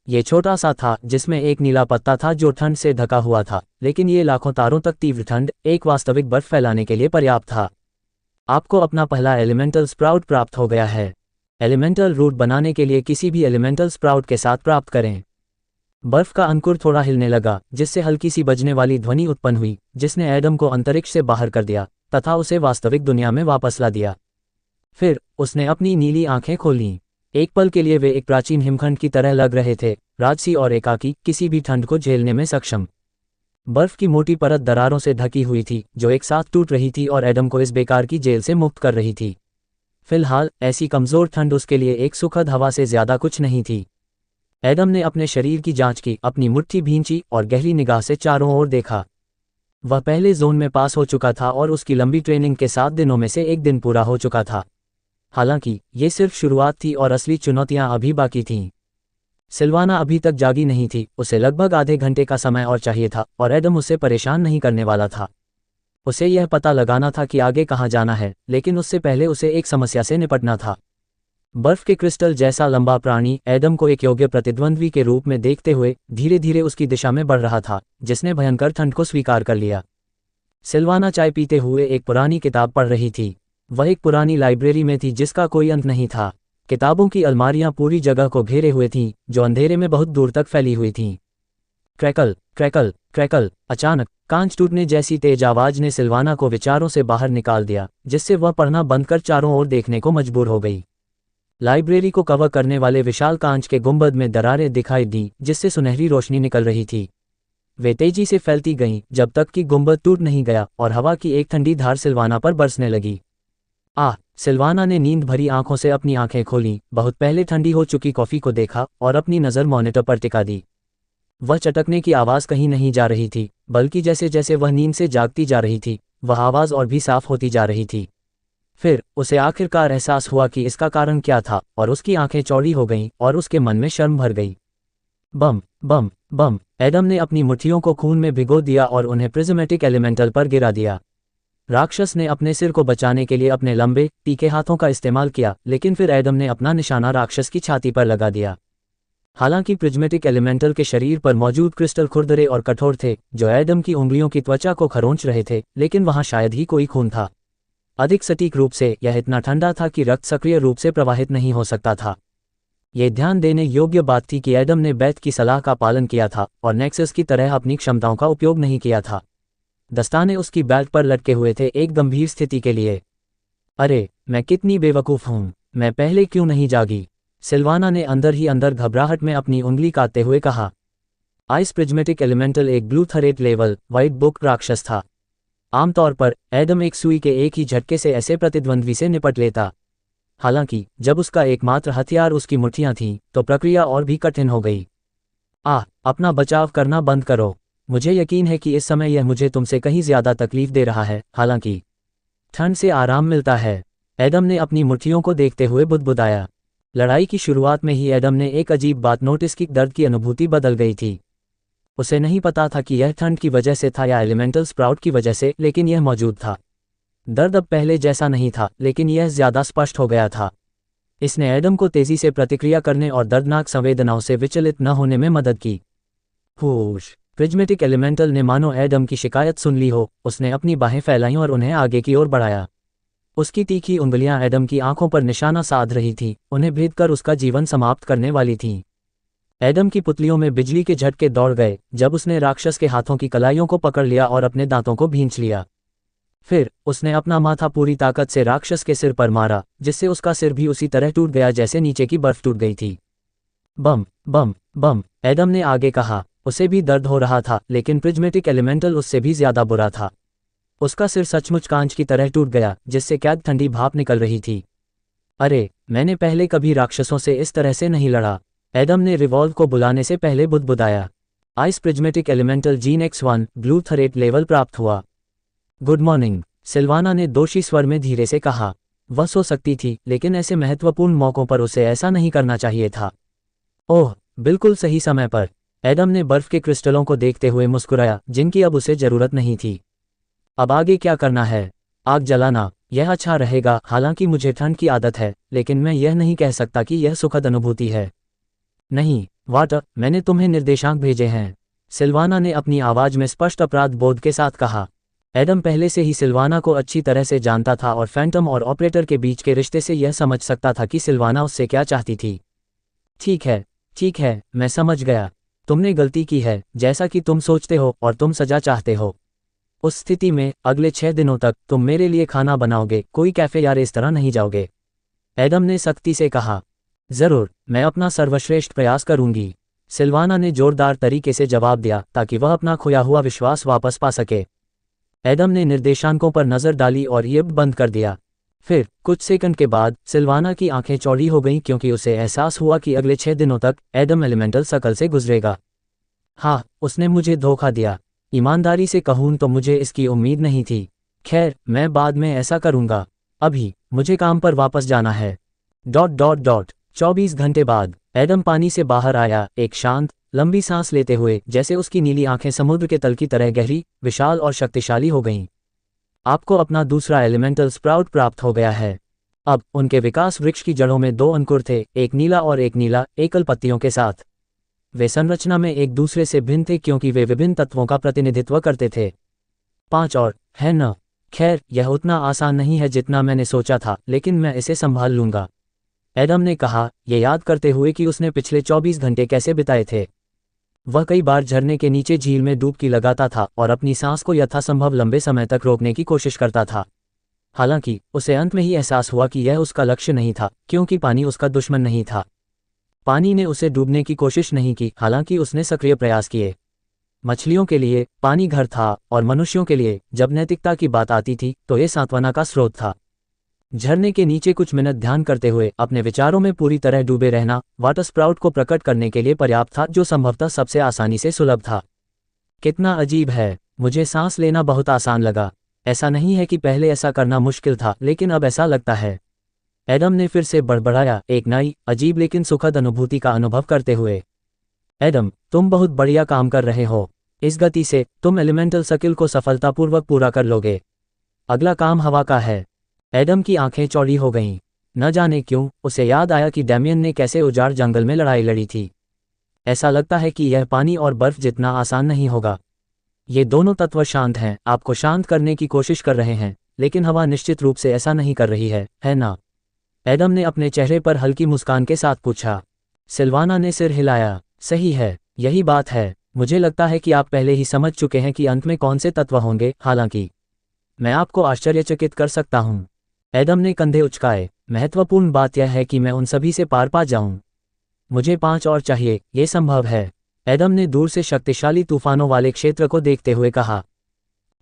ये छोटा सा था, जिसमें एक नीला पत्ता था जो ठंड से ढका हुआ था, लेकिन ये लाखों तारों तक तीव्र ठंड, एक वास्तविक बर्फ फैलाने के लिए पर्याप्त था। आपको अपना पहला एलिमेंटल स्प्राउट प्राप्त हो गया है। एलिमेंटल रूट बनाने के लिए किसी भी एलिमेंटल स्प्राउट के साथ प्राप्त करें। बर्फ का अंकुर थोड़ा हिलने लगा, जिससे हल्की सी बजने वाली ध्वनि उत्पन्न हुई, जिसने एडम को अंतरिक्ष से बाहर कर दिया तथा उसे वास्तविक दुनिया में वापस ला दिया। फिर उसने अपनी नीली आंखें खोलीं। एक पल के लिए वे एक प्राचीन हिमखंड की तरह लग रहे थे, राजसी और एकाकी, किसी भी ठंड को झेलने में सक्षम। बर्फ की मोटी परत दरारों से ढकी हुई थी जो एक साथ टूट रही थी और एडम को इस बेकार की जेल से मुक्त कर रही थी। फिलहाल ऐसी कमजोर ठंड उसके लिए एक सुखद हवा से ज्यादा कुछ नहीं थी। एडम ने अपने शरीर की जांच की, अपनी मुट्ठी भींची और गहरी निगाह से चारों ओर देखा। वह पहले जोन में पास हो चुका था और उसकी लंबी ट्रेनिंग के 7 दिनों में से एक दिन पूरा हो चुका था। हालांकि ये सिर्फ शुरुआत थी और असली चुनौतियां अभी बाकी थीं। सिल्वाना अभी तक जागी नहीं थी, उसे लगभग आधे घंटे का समय और चाहिए था और एडम उसे परेशान नहीं करने वाला था। उसे यह पता लगाना था कि आगे कहाँ जाना है, लेकिन उससे पहले उसे एक समस्या से निपटना था। बर्फ के क्रिस्टल जैसा लंबा प्राणी एडम को एक योग्य प्रतिद्वंद्वी के रूप में देखते हुए धीरे धीरे उसकी दिशा में बढ़ रहा था, जिसने भयंकर ठंड को स्वीकार कर लिया। सिल्वाना चाय पीते हुए एक पुरानी किताब पढ़ रही थी। वह एक पुरानी लाइब्रेरी में थी जिसका कोई अंत नहीं था। किताबों की अलमारियां पूरी जगह को घेरे हुए थीं, जो अंधेरे में बहुत दूर तक फैली हुई थीं। Crackle crackle crackle. अचानक कांच टूटने जैसी तेज आवाज ने सिल्वाना को विचारों से बाहर निकाल दिया, जिससे वह पढ़ना बंद कर चारों ओर देखने को मजबूर हो गई। लाइब्रेरी को कवर करने वाले विशाल कांच के गुंबद में दरारें दिखाई दी, जिससे सुनहरी रोशनी निकल रही थी। वे तेजी से फैलती गईं जब तक कि गुंबद टूट नहीं गया और हवा की एक ठंडी धार सिल्वाना पर बरसने लगी। सिल्वाना ने नींद भरी आंखों से अपनी आंखें खोलीं, बहुत पहले ठंडी हो चुकी कॉफी को देखा और अपनी नज़र मॉनिटर पर टिका दी। वह चटकने की आवाज़ कहीं नहीं जा रही थी, बल्कि जैसे जैसे वह नींद से जागती जा रही थी, वह आवाज़ और भी साफ होती जा रही थी। फिर उसे आखिरकार एहसास हुआ कि इसका कारण क्या था और उसकी आंखें चौड़ी हो गईं और उसके मन में शर्म भर गई। बम बम बम। एडम ने अपनी मुट्ठियों को खून में भिगो दिया और उन्हें प्रिज्मेटिक एलिमेंटल पर गिरा दिया। राक्षस ने अपने सिर को बचाने के लिए अपने लंबे तीखे हाथों का इस्तेमाल किया, लेकिन फिर एडम ने अपना निशाना राक्षस की छाती पर लगा दिया। हालांकि प्रिज्मेटिक एलिमेंटल के शरीर पर मौजूद क्रिस्टल खुरदरे और कठोर थे, जो एडम की उंगलियों की त्वचा को खरोंच रहे थे, लेकिन वहां शायद ही कोई खून था। अधिक सटीक रूप से यह इतना ठंडा था कि रक्त सक्रिय रूप से प्रवाहित नहीं हो सकता था। यह ध्यान देने योग्य बात थी कि एडम ने बैथ की सलाह का पालन किया था और नेक्सस की तरह अपनी क्षमताओं का उपयोग नहीं किया था। दस्ताने उसकी बेल्ट पर लटके हुए थे एक गंभीर स्थिति के लिए। अरे मैं कितनी बेवकूफ़ हूँ, मैं पहले क्यों नहीं जागी, सिल्वाना ने अंदर ही अंदर घबराहट में अपनी उंगली काटते हुए कहा। आइस प्रिज्मेटिक एलिमेंटल एक blue threat level white book राक्षस था। आमतौर पर एडम एक सुई के एक ही झटके से ऐसे प्रतिद्वंद्वी से निपट लेता। हालांकि जब उसका एकमात्र हथियार उसकी मुट्ठियां थीं, तो प्रक्रिया और भी कठिन हो गई। अपना बचाव करना बंद करो। मुझे यकीन है कि इस समय यह मुझे तुमसे कहीं ज्यादा तकलीफ दे रहा है, हालांकि ठंड से आराम मिलता है, एडम ने अपनी मुट्ठियों को देखते हुए बुदबुदाया। लड़ाई की शुरुआत में ही एडम ने एक अजीब बात नोटिस की, दर्द की अनुभूति बदल गई थी। उसे नहीं पता था कि यह ठंड की वजह से था या एलिमेंटल स्प्राउट की वजह से, लेकिन यह मौजूद था। दर्द अब पहले जैसा नहीं था, लेकिन यह ज्यादा स्पष्ट हो गया था। इसने एडम को तेजी से प्रतिक्रिया करने और दर्दनाक संवेदनाओं से विचलित न होने में मदद की। होश। प्रिज्मेटिक एलिमेंटल ने मानो एडम की शिकायत सुन ली हो, उसने अपनी बाहें फैलाईं और उन्हें आगे की ओर बढ़ाया। उसकी तीखी उंगलियां एडम की आंखों पर निशाना साध रही थीं, उन्हें भेद कर उसका जीवन समाप्त करने वाली थीं। एडम की पुतलियों में बिजली के झटके दौड़ गए जब उसने राक्षस के हाथों की कलाइयों को पकड़ लिया और अपने दांतों को भींच लिया। फिर उसने अपना माथा पूरी ताकत से राक्षस के सिर पर मारा, जिससे उसका सिर भी उसी तरह टूट गया जैसे नीचे की बर्फ टूट गई थी। बम बम बम। एडम ने आगे कहा। उसे भी दर्द हो रहा था, लेकिन प्रिज्मेटिक एलिमेंटल उससे भी ज्यादा बुरा था। उसका सिर सचमुच कांच की तरह टूट गया, जिससे कैद ठंडी भाप निकल रही थी। अरे मैंने पहले कभी राक्षसों से इस तरह से नहीं लड़ा, एडम ने रिवॉल्व को बुलाने से पहले बुदबुदाया। Ice prismatic elemental gene X1 blue threat level प्राप्त हुआ। गुड मॉर्निंग, सिल्वाना ने दोषी स्वर में धीरे से कहा। वह सो सकती थी, लेकिन ऐसे महत्वपूर्ण मौकों पर उसे ऐसा नहीं करना चाहिए था। ओह, बिल्कुल सही समय पर, एडम ने बर्फ के क्रिस्टलों को देखते हुए मुस्कुराया, जिनकी अब उसे जरूरत नहीं थी। अब आगे क्या करना है? आग जलाना, यह अच्छा रहेगा। हालांकि मुझे ठंड की आदत है, लेकिन मैं यह नहीं कह सकता कि यह सुखद अनुभूति है। नहीं वाटर, मैंने तुम्हें निर्देशांक भेजे हैं, सिल्वाना ने अपनी आवाज में स्पष्ट अपराध बोध के साथ कहा। एडम पहले से ही सिल्वाना को अच्छी तरह से जानता था और फैंटम और ऑपरेटर के बीच के रिश्ते से यह समझ सकता था कि सिल्वाना उससे क्या चाहती थी। ठीक है, मैं समझ गया। तुमने गलती की है, जैसा कि तुम सोचते हो, और तुम सजा चाहते हो। उस स्थिति में अगले 6 दिनों तक तुम मेरे लिए खाना बनाओगे, कोई कैफे या रेस्तरां नहीं जाओगे, एडम ने सख्ती से कहा। जरूर, मैं अपना सर्वश्रेष्ठ प्रयास करूंगी, सिल्वाना ने जोरदार तरीके से जवाब दिया ताकि वह अपना खोया हुआ विश्वास वापस पा सके। एडम ने निर्देशांकों पर नजर डाली और ईयरबड बंद कर दिया। फिर कुछ सेकंड के बाद सिल्वाना की आंखें चौड़ी हो गईं क्योंकि उसे एहसास हुआ कि अगले 6 दिनों तक एडम एलिमेंटल सर्कल से गुजरेगा। हाँ, उसने मुझे धोखा दिया। ईमानदारी से कहूँ तो मुझे इसकी उम्मीद नहीं थी। खैर, मैं बाद में ऐसा करूँगा। अभी मुझे काम पर वापस जाना है। 24 घंटे बाद एडम पानी से बाहर आया, एक शांत लंबी सांस लेते हुए, जैसे उसकी नीली आंखें समुद्र के तल की तरह गहरी, विशाल और शक्तिशाली हो गईं। आपको अपना दूसरा एलिमेंटल स्प्राउट प्राप्त हो गया है। अब उनके विकास वृक्ष की जड़ों में 2 अंकुर थे, एक नीला और एक नीला, एकल पत्तियों के साथ। वे संरचना में एक दूसरे से भिन्न थे क्योंकि वे विभिन्न तत्वों का प्रतिनिधित्व करते थे। 5 और है न? खैर, यह उतना आसान नहीं है जितना मैंने सोचा था, लेकिन मैं इसे संभाल लूंगा, एडम ने कहा, ये याद करते हुए कि उसने पिछले 24 घंटे कैसे बिताए थे। वह कई बार झरने के नीचे झील में डुबकी लगाता था और अपनी सांस को यथासंभव लंबे समय तक रोकने की कोशिश करता था। हालांकि उसे अंत में ही एहसास हुआ कि यह उसका लक्ष्य नहीं था, क्योंकि पानी उसका दुश्मन नहीं था। पानी ने उसे डूबने की कोशिश नहीं की, हालांकि उसने सक्रिय प्रयास किए। मछलियों के लिए पानी घर था और मनुष्यों के लिए, जब नैतिकता की बात आती थी, तो ये सांत्वना का स्रोत था। झरने के नीचे कुछ मिनट ध्यान करते हुए अपने विचारों में पूरी तरह डूबे रहना वाटर स्प्राउट को प्रकट करने के लिए पर्याप्त था, जो संभवतः सबसे आसानी से सुलभ था। कितना अजीब है, मुझे सांस लेना बहुत आसान लगा। ऐसा नहीं है कि पहले ऐसा करना मुश्किल था, लेकिन अब ऐसा लगता है। एडम ने फिर से बड़बड़ाया, एक नई, अजीब लेकिन सुखद अनुभूति का अनुभव करते हुए। एडम, तुम बहुत बढ़िया काम कर रहे हो। इस गति से तुम एलिमेंटल सर्किल को सफलतापूर्वक पूरा कर लोगे। अगला काम हवा का है। एडम की आंखें चौड़ी हो गईं। न जाने क्यों उसे याद आया कि डैमियन ने कैसे उजाड़ जंगल में लड़ाई लड़ी थी। ऐसा लगता है कि यह पानी और बर्फ जितना आसान नहीं होगा। ये दोनों तत्व शांत हैं, आपको शांत करने की कोशिश कर रहे हैं, लेकिन हवा निश्चित रूप से ऐसा नहीं कर रही है ना? एडम ने अपने चेहरे पर हल्की मुस्कान के साथ पूछा। सिल्वाना ने सिर हिलाया। सही है, यही बात है। मुझे लगता है कि आप पहले ही समझ चुके हैं कि अंत में कौन से तत्व होंगे। हालांकि मैं आपको आश्चर्यचकित कर सकता हूं। एडम ने कंधे उचकाए। महत्वपूर्ण बात यह है कि मैं उन सभी से पार पा जाऊं। मुझे 5 और चाहिए, ये संभव है। एडम ने दूर से शक्तिशाली तूफानों वाले क्षेत्र को देखते हुए कहा।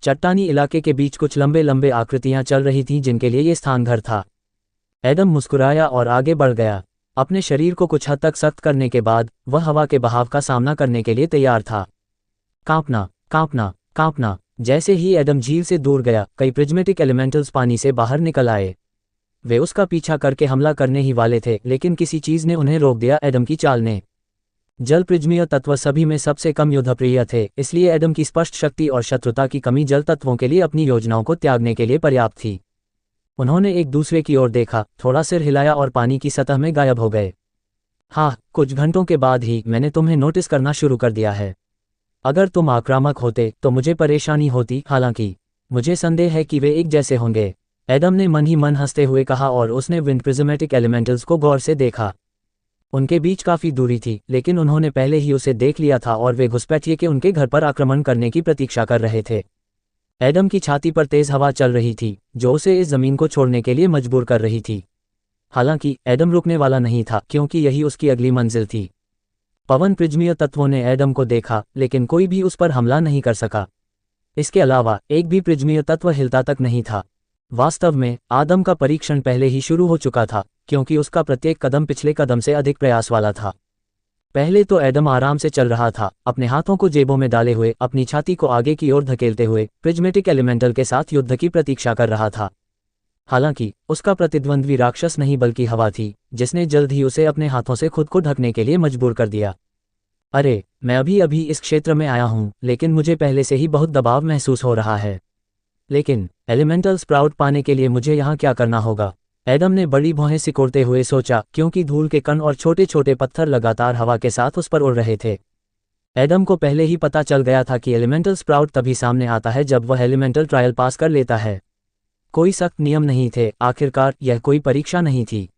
चट्टानी इलाके के बीच कुछ लंबे लंबे आकृतियां चल रही थीं जिनके लिए ये स्थान घर था। एडम मुस्कुराया और आगे बढ़ गया। अपने शरीर को कुछ हद तक सख्त करने के बाद वह हवा के बहाव का सामना करने के लिए तैयार था। कांपना, कांपना, कांपना। जैसे ही एडम झील से दूर गया, कई प्रिज्मेटिक एलिमेंटल्स पानी से बाहर निकल आए। वे उसका पीछा करके हमला करने ही वाले थे, लेकिन किसी चीज ने उन्हें रोक दिया। एडम की चाल ने। जल प्रिज्मीय तत्व सभी में सबसे कम युद्धप्रिय थे, इसलिए एडम की स्पष्ट शक्ति और शत्रुता की कमी जल तत्वों के लिए अपनी योजनाओं को त्यागने के लिए पर्याप्त थी। उन्होंने एक दूसरे की ओर देखा, थोड़ा सिर हिलाया और पानी की सतह में गायब हो गए। हाँ, कुछ घंटों के बाद ही मैंने तुम्हें नोटिस करना शुरू कर दिया है। अगर तुम आक्रामक होते तो मुझे परेशानी होती, हालांकि मुझे संदेह है कि वे एक जैसे होंगे। एडम ने मन ही मन हंसते हुए कहा और उसने विंड प्रिज्मेटिक एलिमेंटल्स को गौर से देखा। उनके बीच काफी दूरी थी, लेकिन उन्होंने पहले ही उसे देख लिया था और वे घुसपैठिए के उनके घर पर आक्रमण करने की प्रतीक्षा कर रहे थे। एडम की छाती पर तेज हवा चल रही थी, जो उसे इस जमीन को छोड़ने के लिए मजबूर कर रही थी। हालांकि एडम रुकने वाला नहीं था, क्योंकि यही उसकी अगली मंजिल थी। पवन प्रिज्मीय तत्वों ने एडम को देखा, लेकिन कोई भी उस पर हमला नहीं कर सका। इसके अलावा एक भी प्रिज्मीय तत्व हिलता तक नहीं था। वास्तव में आदम का परीक्षण पहले ही शुरू हो चुका था, क्योंकि उसका प्रत्येक कदम पिछले कदम से अधिक प्रयास वाला था। पहले तो एडम आराम से चल रहा था, अपने हाथों को जेबों में डाले हुए, अपनी छाती को आगे की ओर धकेलते हुए, प्रिज्मेटिक एलिमेंटल के साथ युद्ध की प्रतीक्षा कर रहा था। हालांकि उसका प्रतिद्वंद्वी राक्षस नहीं बल्कि हवा थी, जिसने जल्द ही उसे अपने हाथों से खुद को ढकने के लिए मजबूर कर दिया। अरे, मैं अभी अभी इस क्षेत्र में आया हूं, लेकिन मुझे पहले से ही बहुत दबाव महसूस हो रहा है। लेकिन एलिमेंटल स्प्राउट पाने के लिए मुझे यहाँ क्या करना होगा? एडम ने बड़ी भौहें सिकोड़ते हुए सोचा, क्योंकि धूल के कण और छोटे छोटे पत्थर लगातार हवा के साथ उस पर उड़ रहे थे। एडम को पहले ही पता चल गया था कि एलिमेंटल स्प्राउट तभी सामने आता है जब वह एलिमेंटल ट्रायल पास कर लेता है। कोई सख्त नियम नहीं थे, आखिरकार यह कोई परीक्षा नहीं थी।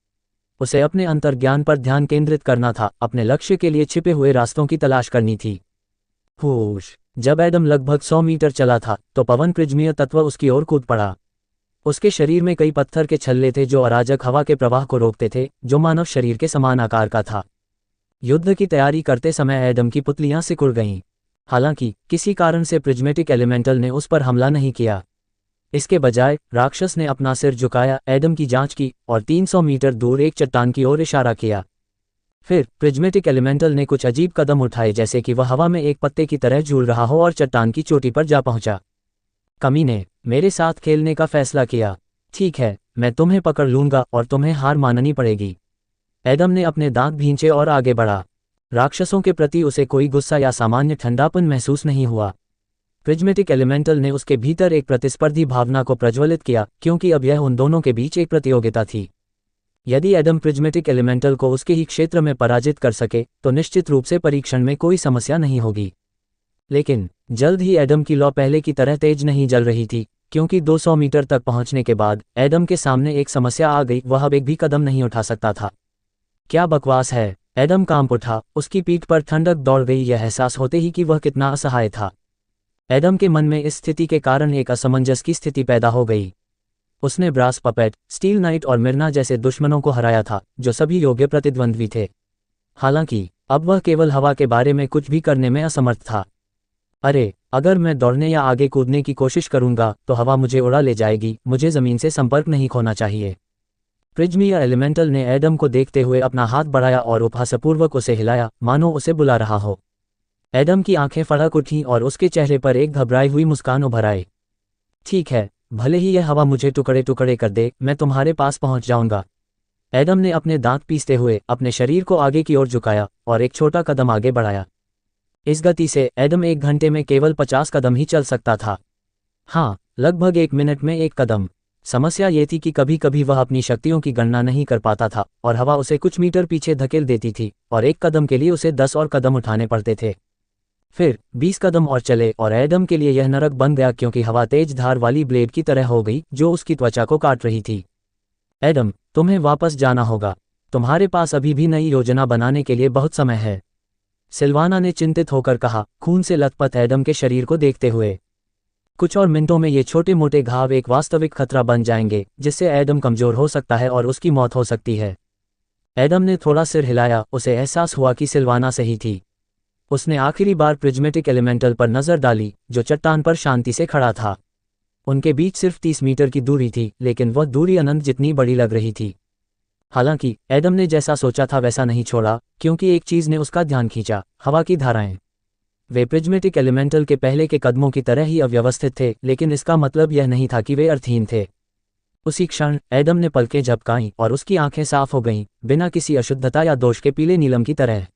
उसे अपने अंतर्ज्ञान पर ध्यान केंद्रित करना था, अपने लक्ष्य के लिए छिपे हुए रास्तों की तलाश करनी थी। होश! जब एडम लगभग 100 मीटर चला था, तो पवन प्रिज्मीय तत्व उसकी ओर कूद पड़ा। उसके शरीर में कई पत्थर के छल्ले थे जो अराजक हवा के प्रवाह को रोकते थे, जो मानव शरीर के समान आकार का था। युद्ध की तैयारी करते समय एडम की पुतलियां सिकुड़ गईं। हालांकि किसी कारण से प्रिज्मेटिक एलिमेंटल ने उस पर हमला नहीं किया। इसके बजाय राक्षस ने अपना सिर झुकाया, एडम की जांच की और 300 मीटर दूर एक चट्टान की ओर इशारा किया। फिर प्रिज्मेटिक एलिमेंटल ने कुछ अजीब कदम उठाए, जैसे कि वह हवा में एक पत्ते की तरह झूल रहा हो और चट्टान की चोटी पर जा पहुंचा। कमीने, मेरे साथ खेलने का फैसला किया। ठीक है, मैं तुम्हें पकड़ लूंगा और तुम्हें हार माननी पड़ेगी। एडम ने अपने दांत भींचे और आगे बढ़ा। राक्षसों के प्रति उसे कोई गुस्सा या सामान्य ठंडापन महसूस नहीं हुआ। प्रिज्मेटिक एलिमेंटल ने उसके भीतर एक प्रतिस्पर्धी भावना को प्रज्वलित किया, क्योंकि अब यह उन दोनों के बीच एक प्रतियोगिता थी। यदि एडम प्रिज्मेटिक एलिमेंटल को उसके ही क्षेत्र में पराजित कर सके तो निश्चित रूप से परीक्षण में कोई समस्या नहीं होगी। लेकिन जल्द ही एडम की लौ पहले की तरह तेज नहीं जल रही थी, क्योंकि 200 मीटर तक पहुंचने के बाद एडम के सामने एक समस्या आ गई, वह अब एक भी कदम नहीं उठा सकता था। क्या बकवास है, एडम कांप उठा, उसकी पीठ पर ठंडक दौड़ गई, यह एहसास होते ही कि वह कितना असहाय था। एडम के मन में इस स्थिति के कारण एक असमंजस की स्थिति पैदा हो गई। उसने ब्रास पपेट, स्टील नाइट और मिर्ना जैसे दुश्मनों को हराया था, जो सभी योग्य प्रतिद्वंद्वी थे। हालांकि अब वह केवल हवा के बारे में कुछ भी करने में असमर्थ था। अरे, अगर मैं दौड़ने या आगे कूदने की कोशिश करूंगा तो हवा मुझे उड़ा ले जाएगी, मुझे जमीन से संपर्क नहीं खोना चाहिए। प्रिज्मीय एलिमेंटल ने एडम को देखते हुए अपना हाथ बढ़ाया और उपहासपूर्वक उसे हिलाया, मानो उसे बुला रहा हो। एडम की आंखें फड़क उठीं और उसके चेहरे पर एक घबराई हुई मुस्कान उभर आई। ठीक है, भले ही यह हवा मुझे टुकड़े टुकड़े कर दे, मैं तुम्हारे पास पहुंच जाऊंगा। एडम ने अपने दांत पीसते हुए अपने शरीर को आगे की ओर झुकाया और एक छोटा कदम आगे बढ़ाया। इस गति से एडम 1 घंटे में केवल 50 कदम ही चल सकता था। हाँ, लगभग 1 मिनट में 1 कदम। समस्या ये थी कि कभी कभी वह अपनी शक्तियों की गणना नहीं कर पाता था और हवा उसे कुछ मीटर पीछे धकेल देती थी और 1 कदम के लिए उसे 10 और कदम उठाने पड़ते थे। फिर 20 कदम और चले और एडम के लिए यह नरक बन गया, क्योंकि हवा तेज धार वाली ब्लेड की तरह हो गई जो उसकी त्वचा को काट रही थी। एडम, तुम्हें वापस जाना होगा। तुम्हारे पास अभी भी नई योजना बनाने के लिए बहुत समय है, सिल्वाना ने चिंतित होकर कहा, खून से लथपथ एडम के शरीर को देखते हुए। कुछ और मिनटों में ये छोटे मोटे घाव एक वास्तविक खतरा बन जाएंगे, जिससे एडम कमजोर हो सकता है और उसकी मौत हो सकती है। एडम ने थोड़ा सिर हिलाया, उसे एहसास हुआ कि सिल्वाना सही थी। उसने आखिरी बार प्रिज्मेटिक एलिमेंटल पर नजर डाली, जो चट्टान पर शांति से खड़ा था। उनके बीच सिर्फ 30 मीटर की दूरी थी, लेकिन वह दूरी अनंत जितनी बड़ी लग रही थी। हालांकि एडम ने जैसा सोचा था वैसा नहीं छोड़ा, क्योंकि एक चीज ने उसका ध्यान खींचा, हवा की धाराएं। वे प्रिज्मेटिक एलिमेंटल के पहले के कदमों की तरह ही अव्यवस्थित थे, लेकिन इसका मतलब यह नहीं था कि वे अर्थहीन थे। उसी क्षण एडम ने पलकें झपकाईं और उसकी आंखें साफ हो गईं, बिना किसी अशुद्धता या दोष के पीले नीलम की तरह।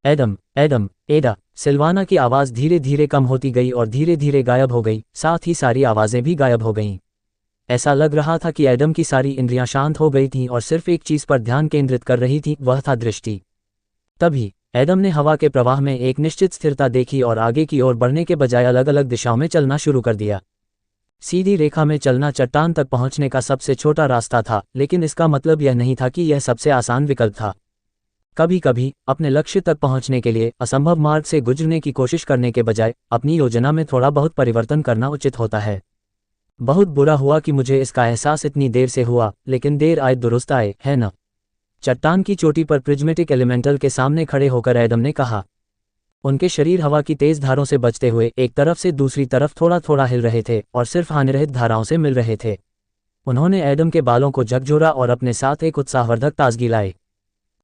एडम, एडम, एडा। सिल्वाना की आवाज़ धीरे धीरे कम होती गई और धीरे धीरे गायब हो गई, साथ ही सारी आवाज़ें भी गायब हो गईं। ऐसा लग रहा था कि एडम की सारी इंद्रियां शांत हो गई थीं और सिर्फ एक चीज़ पर ध्यान केंद्रित कर रही थी, वह था दृष्टि। तभी एडम ने हवा के प्रवाह में एक निश्चित स्थिरता देखी और आगे की ओर बढ़ने के बजाय अलग अलग दिशाओं में चलना शुरू कर दिया। सीधी रेखा में चलना चट्टान तक पहुंचने का सबसे छोटा रास्ता था, लेकिन इसका मतलब यह नहीं था कि यह सबसे आसान विकल्प था। कभी कभी अपने लक्ष्य तक पहुंचने के लिए असंभव मार्ग से गुजरने की कोशिश करने के बजाय अपनी योजना में थोड़ा बहुत परिवर्तन करना उचित होता है। बहुत बुरा हुआ कि मुझे इसका एहसास इतनी देर से हुआ, लेकिन देर आए दुरुस्त आए, है न? चट्टान की चोटी पर प्रिज्मेटिक एलिमेंटल के सामने खड़े होकर एडम ने कहा। उनके शरीर हवा की तेज धारों से बचते हुए एक तरफ से दूसरी तरफ थोड़ा थोड़ा हिल रहे थे और सिर्फ हानिरहित धाराओं से मिल रहे थे। उन्होंने एडम के बालों को झकझोरा और अपने साथ एक उत्साहवर्धक ताजगी लाई।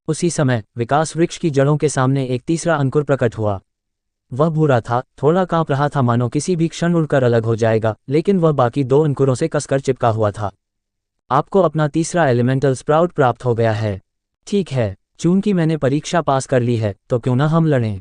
उसी समय विकास वृक्ष की जड़ों के सामने एक तीसरा अंकुर प्रकट हुआ। वह भूरा था, थोड़ा कांप रहा था, मानो किसी भी क्षण उड़कर अलग हो जाएगा, लेकिन वह बाकी 2 अंकुरों से कसकर चिपका हुआ था। आपको अपना तीसरा एलिमेंटल स्प्राउट प्राप्त हो गया है। ठीक है, चूंकि मैंने परीक्षा पास कर ली है तो क्यों ना हम लड़ें?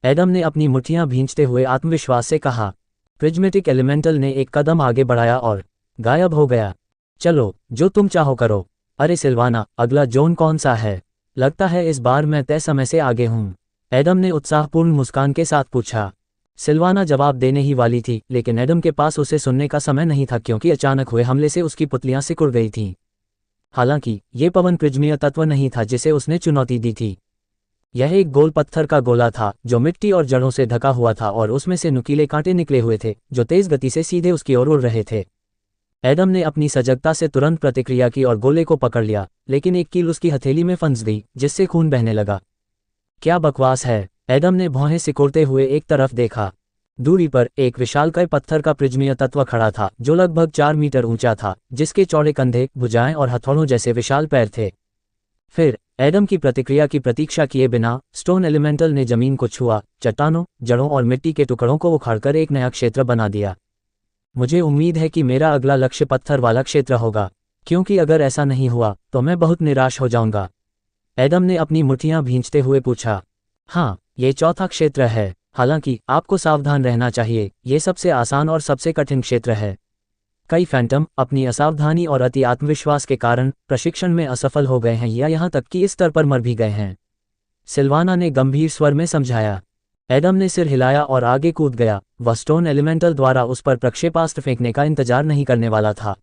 एडम ने अपनी मुट्ठियां भींचते हुए आत्मविश्वास से कहा। प्रिज्मेटिक एलिमेंटल ने एक कदम आगे बढ़ाया और गायब हो गया। चलो, जो तुम चाहो करो। अरे सिल्वाना, अगला जोन कौन सा है? लगता है इस बार मैं तय समय से आगे हूँ, एडम ने उत्साहपूर्ण मुस्कान के साथ पूछा। सिल्वाना जवाब देने ही वाली थी, लेकिन एडम के पास उसे सुनने का समय नहीं था, क्योंकि अचानक हुए हमले से उसकी पुतलियां सिकुड़ गई थीं। हालांकि ये पवन प्रिज्मीय तत्व नहीं था जिसे उसने चुनौती दी थी। यह एक गोल पत्थर का गोला था जो मिट्टी और जड़ों से ढका हुआ था और उसमें से नुकीले कांटे निकले हुए थे जो तेज गति से सीधे उसकी ओर उड़ रहे थे। एडम ने अपनी सजगता से तुरंत प्रतिक्रिया की और गोले को पकड़ लिया, लेकिन एक कील उसकी हथेली में फंस गई, जिससे खून बहने लगा। क्या बकवास है। एडम ने भौहें सिकोड़ते हुए एक तरफ देखा। दूरी पर एक विशालकाय पत्थर का प्रिज्मीय तत्व खड़ा था जो लगभग 4 मीटर ऊंचा था, जिसके चौड़े कंधे, भुजाएं और हथौड़ों जैसे विशाल पैर थे। फिर एडम की प्रतिक्रिया की प्रतीक्षा किए बिना स्टोन एलिमेंटल ने जमीन को छुआ, चट्टानों, जड़ों और मिट्टी के टुकड़ों को उखाड़कर एक नया क्षेत्र बना दिया। मुझे उम्मीद है कि मेरा अगला लक्ष्य पत्थर वाला क्षेत्र होगा, क्योंकि अगर ऐसा नहीं हुआ तो मैं बहुत निराश हो जाऊंगा। एडम ने अपनी मुट्ठियां भींचते हुए पूछा। हाँ, ये चौथा क्षेत्र है। हालांकि आपको सावधान रहना चाहिए, ये सबसे आसान और सबसे कठिन क्षेत्र है। कई फैंटम अपनी असावधानी और अति आत्मविश्वास के कारण प्रशिक्षण में असफल हो गए हैं या यहाँ तक कि इस स्तर पर मर भी गए हैं, सिल्वाना ने गंभीर स्वर में समझाया। एडम ने सिर हिलाया और आगे कूद गया। वह स्टोन एलिमेंटल द्वारा उस पर प्रक्षेपास्त्र फेंकने का इंतजार नहीं करने वाला था।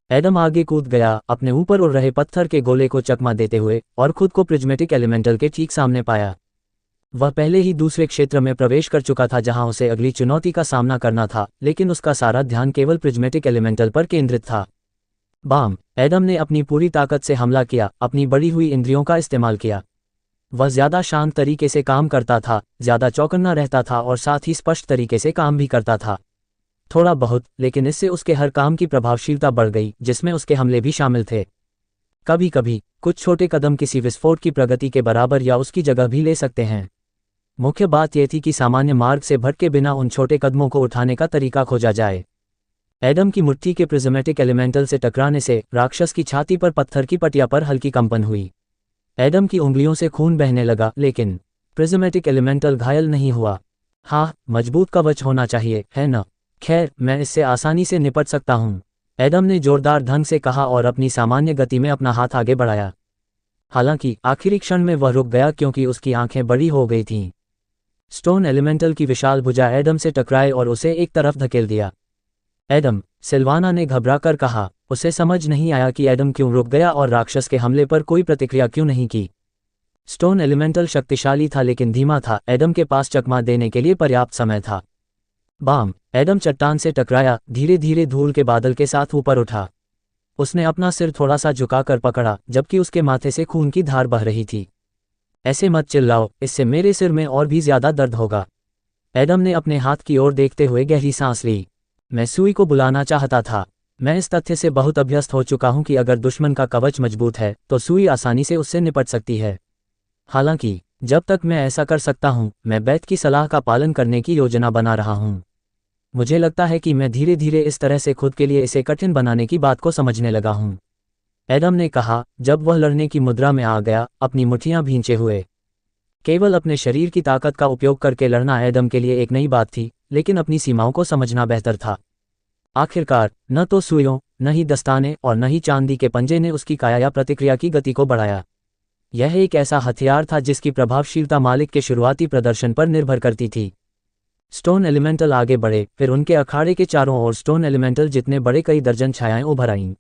एडम आगे कूद गया, अपने ऊपर उड़ रहे पत्थर के गोले को चकमा देते हुए, और खुद को प्रिज्मेटिक एलिमेंटल के ठीक सामने पाया। वह पहले ही दूसरे क्षेत्र में प्रवेश कर चुका था जहां उसे अगली चुनौती का सामना करना था, लेकिन उसका सारा ध्यान केवल प्रिज्मेटिक एलिमेंटल पर केंद्रित था। बाम! एडम ने अपनी पूरी ताकत से हमला किया, अपनी बढ़ी हुई इंद्रियों का इस्तेमाल किया। वह ज्यादा शांत तरीके से काम करता था, ज्यादा चौकन्ना रहता था और साथ ही स्पष्ट तरीके से काम भी करता था। थोड़ा बहुत, लेकिन इससे उसके हर काम की प्रभावशीलता बढ़ गई, जिसमें उसके हमले भी शामिल थे। कभी कभी कुछ छोटे कदम किसी विस्फोट की प्रगति के बराबर या उसकी जगह भी ले सकते हैं। मुख्य बात यह थी कि सामान्य मार्ग से भटके बिना उन छोटे कदमों को उठाने का तरीका खोजा जाए। एडम की मुट्ठी के प्रिज्मेटिक एलिमेंटल से टकराने से राक्षस की छाती पर पत्थर की पटिया पर हल्की कंपन हुई। एडम की उंगलियों से खून बहने लगा, लेकिन प्रिज्मेटिक एलिमेंटल घायल नहीं हुआ। हाँ, मजबूत कवच होना चाहिए, है न? खैर, मैं इससे आसानी से निपट सकता हूँ, एडम ने जोरदार ढंग से कहा और अपनी सामान्य गति में अपना हाथ आगे बढ़ाया। हालांकि आखिरी क्षण में वह रुक गया क्योंकि उसकी आंखें बड़ी हो गई थीं। स्टोन एलिमेंटल की विशाल भुजा एडम से टकराए और उसे एक तरफ धकेल दिया। एडम, सिल्वाना ने घबराकर कहा। उसे समझ नहीं आया कि एडम क्यों रुक गया और राक्षस के हमले पर कोई प्रतिक्रिया क्यों नहीं की। स्टोन एलिमेंटल शक्तिशाली था लेकिन धीमा था। एडम के पास चकमा देने के लिए पर्याप्त समय था। बाम! एडम चट्टान से टकराया, धीरे धीरे धूल के बादल के साथ ऊपर उठा। उसने अपना सिर थोड़ा सा झुकाकर पकड़ा, जबकि उसके माथे से खून की धार बह रही थी। ऐसे मत चिल्लाओ, इससे मेरे सिर में और भी ज्यादा दर्द होगा। एडम ने अपने हाथ की ओर देखते हुए गहरी सांस ली। मैं सुई को बुलाना चाहता था। मैं इस तथ्य से बहुत अभ्यस्त हो चुका हूं कि अगर दुश्मन का कवच मजबूत है तो सुई आसानी से उससे निपट सकती है। हालांकि जब तक मैं ऐसा कर सकता हूं, मैं बैत की सलाह का पालन करने की योजना बना रहा हूं। मुझे लगता है कि मैं धीरे धीरे इस तरह से खुद के लिए इसे कठिन बनाने की बात को समझने लगा हूं, एडम ने कहा जब वह लड़ने की मुद्रा में आ गया, अपनी मुट्ठियां भींचे हुए। केवल अपने शरीर की ताकत का उपयोग करके लड़ना एडम के लिए एक नई बात थी, लेकिन अपनी सीमाओं को समझना बेहतर था। आखिरकार न तो सुइयों, न ही दस्ताने और न ही चांदी के पंजे ने उसकी काया या प्रतिक्रिया की गति को बढ़ाया। यह एक ऐसा हथियार था जिसकी प्रभावशीलता मालिक के शुरुआती प्रदर्शन पर निर्भर करती थी। स्टोन एलिमेंटल आगे बढ़े, फिर उनके अखाड़े के चारों ओर स्टोन एलिमेंटल जितने बड़े कई दर्जन छायाएं उभर आईं।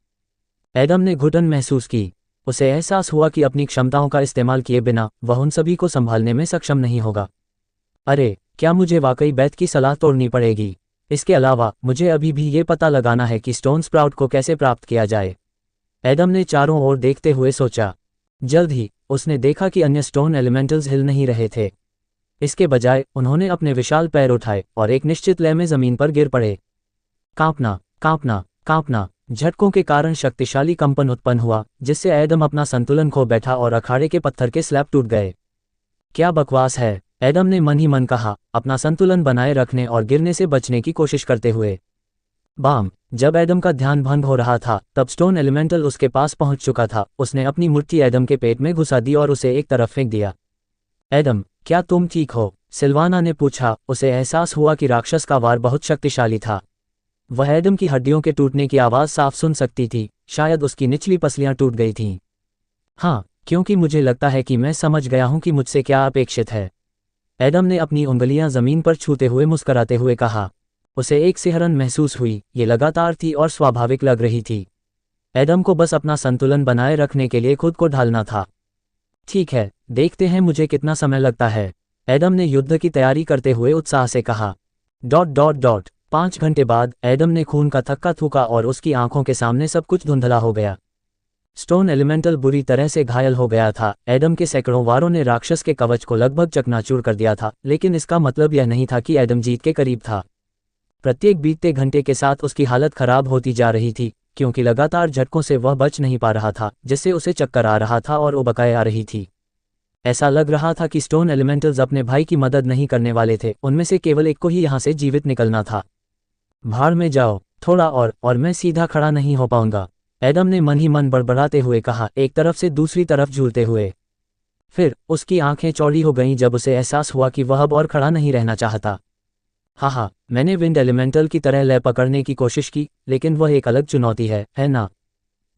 एडम ने घुटन महसूस की। उसे एहसास हुआ कि अपनी क्षमताओं का इस्तेमाल किए बिना वह उन सभी को संभालने में सक्षम नहीं होगा। अरे, क्या मुझे वाकई बैत की सलाह तोड़नी पड़ेगी? इसके अलावा मुझे अभी भी ये पता लगाना है कि स्टोन स्प्राउट को कैसे प्राप्त किया जाए। एडम ने चारों ओर देखते हुए सोचा। जल्द ही उसने देखा कि अन्य स्टोन एलिमेंटल्स हिल नहीं रहे थे। इसके बजाय उन्होंने अपने विशाल पैर उठाए और एक निश्चित लय में जमीन पर गिर पड़े। कांपना, कांपना, कांपना। झटकों के कारण शक्तिशाली कंपन उत्पन्न हुआ, जिससे एडम अपना संतुलन खो बैठा और अखाड़े के पत्थर के स्लैब टूट गए। क्या बकवास है, एडम ने मन ही मन कहा, अपना संतुलन बनाए रखने और गिरने से बचने की कोशिश करते हुए। बाम! जब एडम का ध्यान भंग हो रहा था, तब स्टोन एलिमेंटल उसके पास पहुंच चुका था। उसने अपनी मुट्ठी एडम के पेट में घुसा दी और उसे एक तरफ फेंक दिया। एडम, क्या तुम ठीक हो? सिल्वाना ने पूछा। उसे एहसास हुआ कि राक्षस का वार बहुत शक्तिशाली था। वह एडम की हड्डियों के टूटने की आवाज़ साफ सुन सकती थी। शायद उसकी निचली पसलियां टूट गई थीं। हाँ, क्योंकि मुझे लगता है कि मैं समझ गया हूं कि मुझसे क्या अपेक्षित है। एडम ने अपनी उंगलियां जमीन पर छूते हुए मुस्कराते हुए कहा। उसे एक सिहरन महसूस हुई, ये लगातार थी और स्वाभाविक लग रही थी। एडम को बस अपना संतुलन बनाए रखने के लिए खुद को ढालना था। ठीक है, देखते हैं मुझे कितना समय लगता है, एडम ने युद्ध की तैयारी करते हुए उत्साह से कहा। 5 घंटे बाद एडम ने खून का थक्का थूका और उसकी आंखों के सामने सब कुछ धुंधला हो गया। स्टोन एलिमेंटल बुरी तरह से घायल हो गया था। एडम के सैकड़ों वारों ने राक्षस के कवच को लगभग चकनाचूर कर दिया था, लेकिन इसका मतलब यह नहीं था कि एडम जीत के करीब था। प्रत्येक बीतते घंटे के साथ उसकी हालत खराब होती जा रही थी, क्योंकि लगातार झटकों से वह बच नहीं पा रहा था, जिससे उसे चक्कर आ रहा था और उबकाई आ रही थी। ऐसा लग रहा था कि स्टोन एलिमेंटल्स अपने भाई की मदद नहीं करने वाले थे, उनमें से केवल एक को ही यहाँ से जीवित निकलना था। भाड़ में जाओ, थोड़ा और मैं सीधा खड़ा नहीं हो पाऊंगा, एडम ने मन ही मन बड़बड़ाते हुए कहा, एक तरफ से दूसरी तरफ झूलते हुए। फिर उसकी आंखें चौड़ी हो गईं जब उसे एहसास हुआ कि वह अब और खड़ा नहीं रहना चाहता। हाँ, मैंने विंड एलिमेंटल की तरह लय पकड़ने की कोशिश की, लेकिन वह एक अलग चुनौती है ना?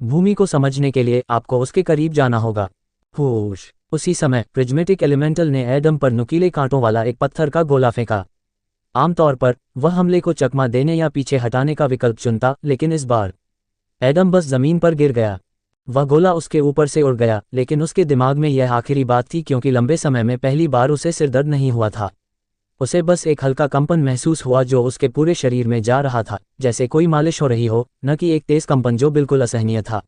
भूमि को समझने के लिए आपको उसके करीब जाना होगा। होश। उसी समय प्रिज्मेटिक एलिमेंटल ने एडम पर नुकीले कांटों वाला एक पत्थर का गोला फेंका। आमतौर पर वह हमले को चकमा देने या पीछे हटाने का विकल्प चुनता, लेकिन इस बार एडम बस जमीन पर गिर गया। वह गोला उसके ऊपर से उड़ गया, लेकिन उसके दिमाग में यह आखिरी बात थी, क्योंकि लंबे समय में पहली बार उसे सिरदर्द नहीं हुआ था। उसे बस एक हल्का कंपन महसूस हुआ जो उसके पूरे शरीर में जा रहा था, जैसे कोई मालिश हो रही हो, न कि एक तेज कंपन जो बिल्कुल असहनीय था।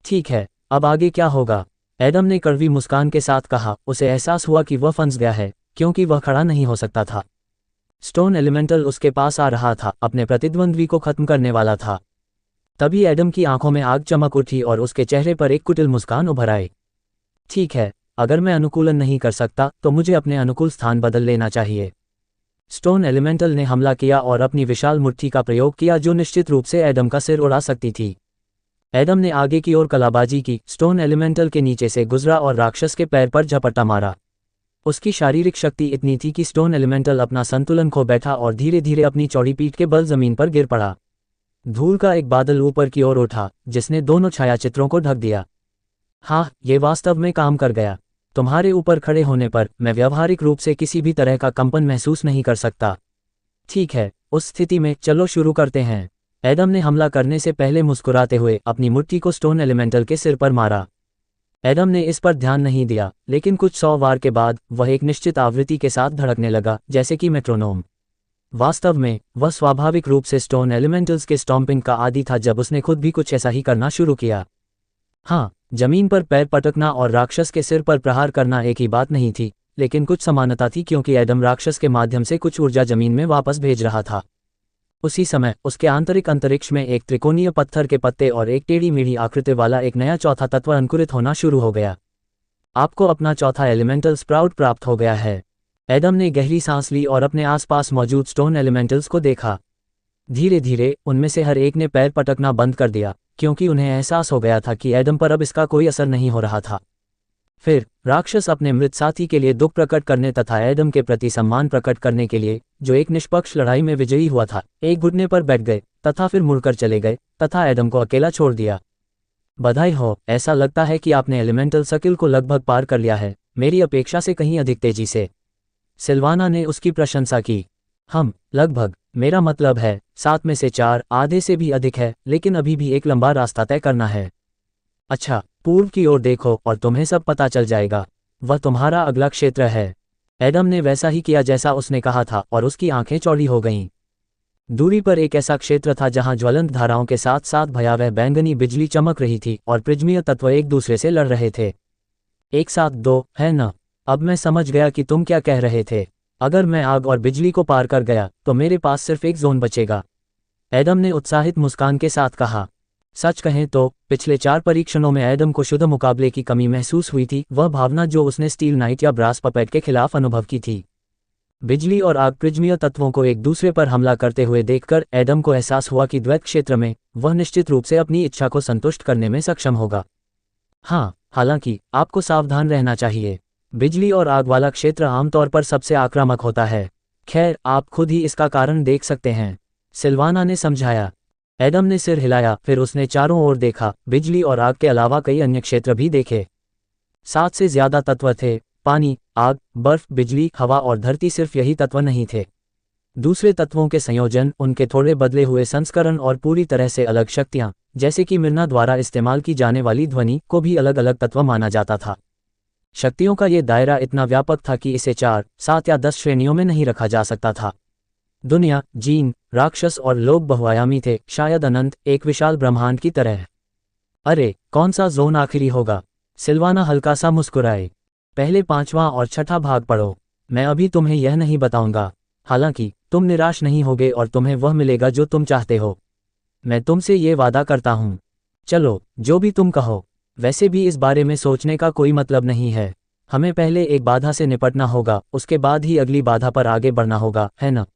ठीक है, अब आगे क्या होगा? एडम ने कड़वी मुस्कान के साथ कहा। उसे एहसास हुआ कि वह फंस गया है, क्योंकि वह खड़ा नहीं हो सकता था। स्टोन एलिमेंटल उसके पास आ रहा था, अपने प्रतिद्वंद्वी को खत्म करने वाला था। तभी एडम की आंखों में आग चमक उठी और उसके चेहरे पर एक कुटिल मुस्कान उभर आई। ठीक है, अगर मैं अनुकूलन नहीं कर सकता तो मुझे अपने अनुकूल स्थान बदल लेना चाहिए। स्टोन एलिमेंटल ने हमला किया और अपनी विशाल मुट्ठी का प्रयोग किया, जो निश्चित रूप से एडम का सिर उड़ा सकती थी। एडम ने आगे की ओर कलाबाजी की, स्टोन एलिमेंटल के नीचे से गुजरा और राक्षस के पैर पर झपट्टा मारा। उसकी शारीरिक शक्ति इतनी थी कि स्टोन एलिमेंटल अपना संतुलन खो बैठा और धीरे धीरे अपनी चौड़ी पीठ के बल जमीन पर गिर पड़ा। धूल का एक बादल ऊपर की ओर उठा, जिसने दोनों छायाचित्रों को ढक दिया। हाँ, ये वास्तव में काम कर गया। तुम्हारे ऊपर खड़े होने पर मैं व्यावहारिक रूप से किसी भी तरह का कंपन महसूस नहीं कर सकता। ठीक है, उस स्थिति में चलो शुरू करते हैं। एडम ने हमला करने से पहले मुस्कुराते हुए अपनी मुट्ठी को स्टोन एलिमेंटल के सिर पर मारा। एडम ने इस पर ध्यान नहीं दिया, लेकिन कुछ 100 वार के बाद वह एक निश्चित आवृत्ति के साथ धड़कने लगा, जैसे कि मेट्रोनोम। वास्तव में वह स्वाभाविक रूप से स्टोन एलिमेंटल्स के स्टॉम्पिंग का आदी था जब उसने खुद भी कुछ ऐसा ही करना शुरू किया। हाँ, जमीन पर पैर पटकना और राक्षस के सिर पर प्रहार करना एक ही बात नहीं थी, लेकिन कुछ समानता थी, क्योंकि एडम राक्षस के माध्यम से कुछ ऊर्जा जमीन में वापस भेज रहा था। उसी समय उसके आंतरिक अंतरिक्ष में एक त्रिकोणीय पत्थर के पत्ते और एक टेढ़ी मेढ़ी आकृति वाला एक नया चौथा तत्व अंकुरित होना शुरू हो गया। आपको अपना चौथा एलिमेंटल स्प्राउट प्राप्त हो गया है। एडम ने गहरी सांस ली और अपने आसपास मौजूद स्टोन एलिमेंटल्स को देखा। धीरे धीरे उनमें से हर एक ने पैर पटकना बंद कर दिया, क्योंकि उन्हें एहसास हो गया था कि एडम पर अब इसका कोई असर नहीं हो रहा था। फिर राक्षस अपने मृत साथी के लिए दुख प्रकट करने तथा एडम के प्रति सम्मान प्रकट करने के लिए, जो एक निष्पक्ष लड़ाई में विजयी हुआ था, एक घुटने पर बैठ गए तथा फिर मुड़कर चले गए तथा एडम को अकेला छोड़ दिया। बधाई हो, ऐसा लगता है कि आपने एलिमेंटल सर्किल को लगभग पार कर लिया है, मेरी अपेक्षा से कहीं अधिक तेजी से। सिल्वाना ने उसकी प्रशंसा की। लगभग, मेरा मतलब है 7 में से 4, आधे से भी अधिक है, लेकिन अभी भी एक लंबा रास्ता तय करना है। अच्छा, पूर्व की ओर देखो और तुम्हें सब पता चल जाएगा। वह तुम्हारा अगला क्षेत्र है। एडम ने वैसा ही किया जैसा उसने कहा था और उसकी आंखें चौड़ी हो गईं। दूरी पर एक ऐसा क्षेत्र था जहां ज्वलंत धाराओं के साथ साथ भयावह बैंगनी बिजली चमक रही थी और प्रिज्मीय तत्व एक दूसरे से लड़ रहे थे। एक साथ दो, है न? अब मैं समझ गया कि तुम क्या कह रहे थे। अगर मैं आग और बिजली को पार कर गया तो मेरे पास सिर्फ एक जोन बचेगा, एडम ने उत्साहित मुस्कान के साथ कहा। सच कहें तो पिछले 4 परीक्षणों में एडम को शुद्ध मुकाबले की कमी महसूस हुई थी, वह भावना जो उसने स्टील नाइट या ब्रास पपेट के खिलाफ अनुभव की थी। बिजली और आग प्रिज्मीय तत्वों को एक दूसरे पर हमला करते हुए देखकर एडम को एहसास हुआ कि द्वैत क्षेत्र में वह निश्चित रूप से अपनी इच्छा को संतुष्ट करने में सक्षम होगा। हाँ, हालांकि आपको सावधान रहना चाहिए। बिजली और आग वाला क्षेत्र आमतौर पर सबसे आक्रामक होता है। खैर, आप खुद ही इसका कारण देख सकते हैं, सिल्वाना ने समझाया। एडम ने सिर हिलाया, फिर उसने चारों ओर देखा। बिजली और आग के अलावा कई अन्य क्षेत्र भी देखे। 7 से ज्यादा तत्व थे। पानी, आग, बर्फ, बिजली, हवा और धरती सिर्फ यही तत्व नहीं थे। दूसरे तत्वों के संयोजन, उनके थोड़े बदले हुए संस्करण और पूरी तरह से अलग शक्तियां, जैसे कि मिर्ना द्वारा इस्तेमाल की जाने वाली ध्वनि, को भी अलग अलग तत्व माना जाता था। शक्तियों का ये दायरा इतना व्यापक था कि इसे 4, 7 या 10 श्रेणियों में नहीं रखा जा सकता था। दुनिया, जीन, राक्षस और लोग बहुआयामी थे, शायद अनंत, एक विशाल ब्रह्मांड की तरह। अरे कौन सा जोन आखिरी होगा? सिल्वाना हल्का सा मुस्कुराए। पहले पांचवां और छठा भाग पढ़ो। मैं अभी तुम्हें यह नहीं बताऊंगा। हालांकि तुम निराश नहीं होगे और तुम्हें वह मिलेगा जो तुम चाहते हो। मैं तुमसे ये वादा करता हूँ। चलो जो भी तुम कहो। वैसे भी इस बारे में सोचने का कोई मतलब नहीं है। हमें पहले एक बाधा से निपटना होगा, उसके बाद ही अगली बाधा पर आगे बढ़ना होगा, है ना?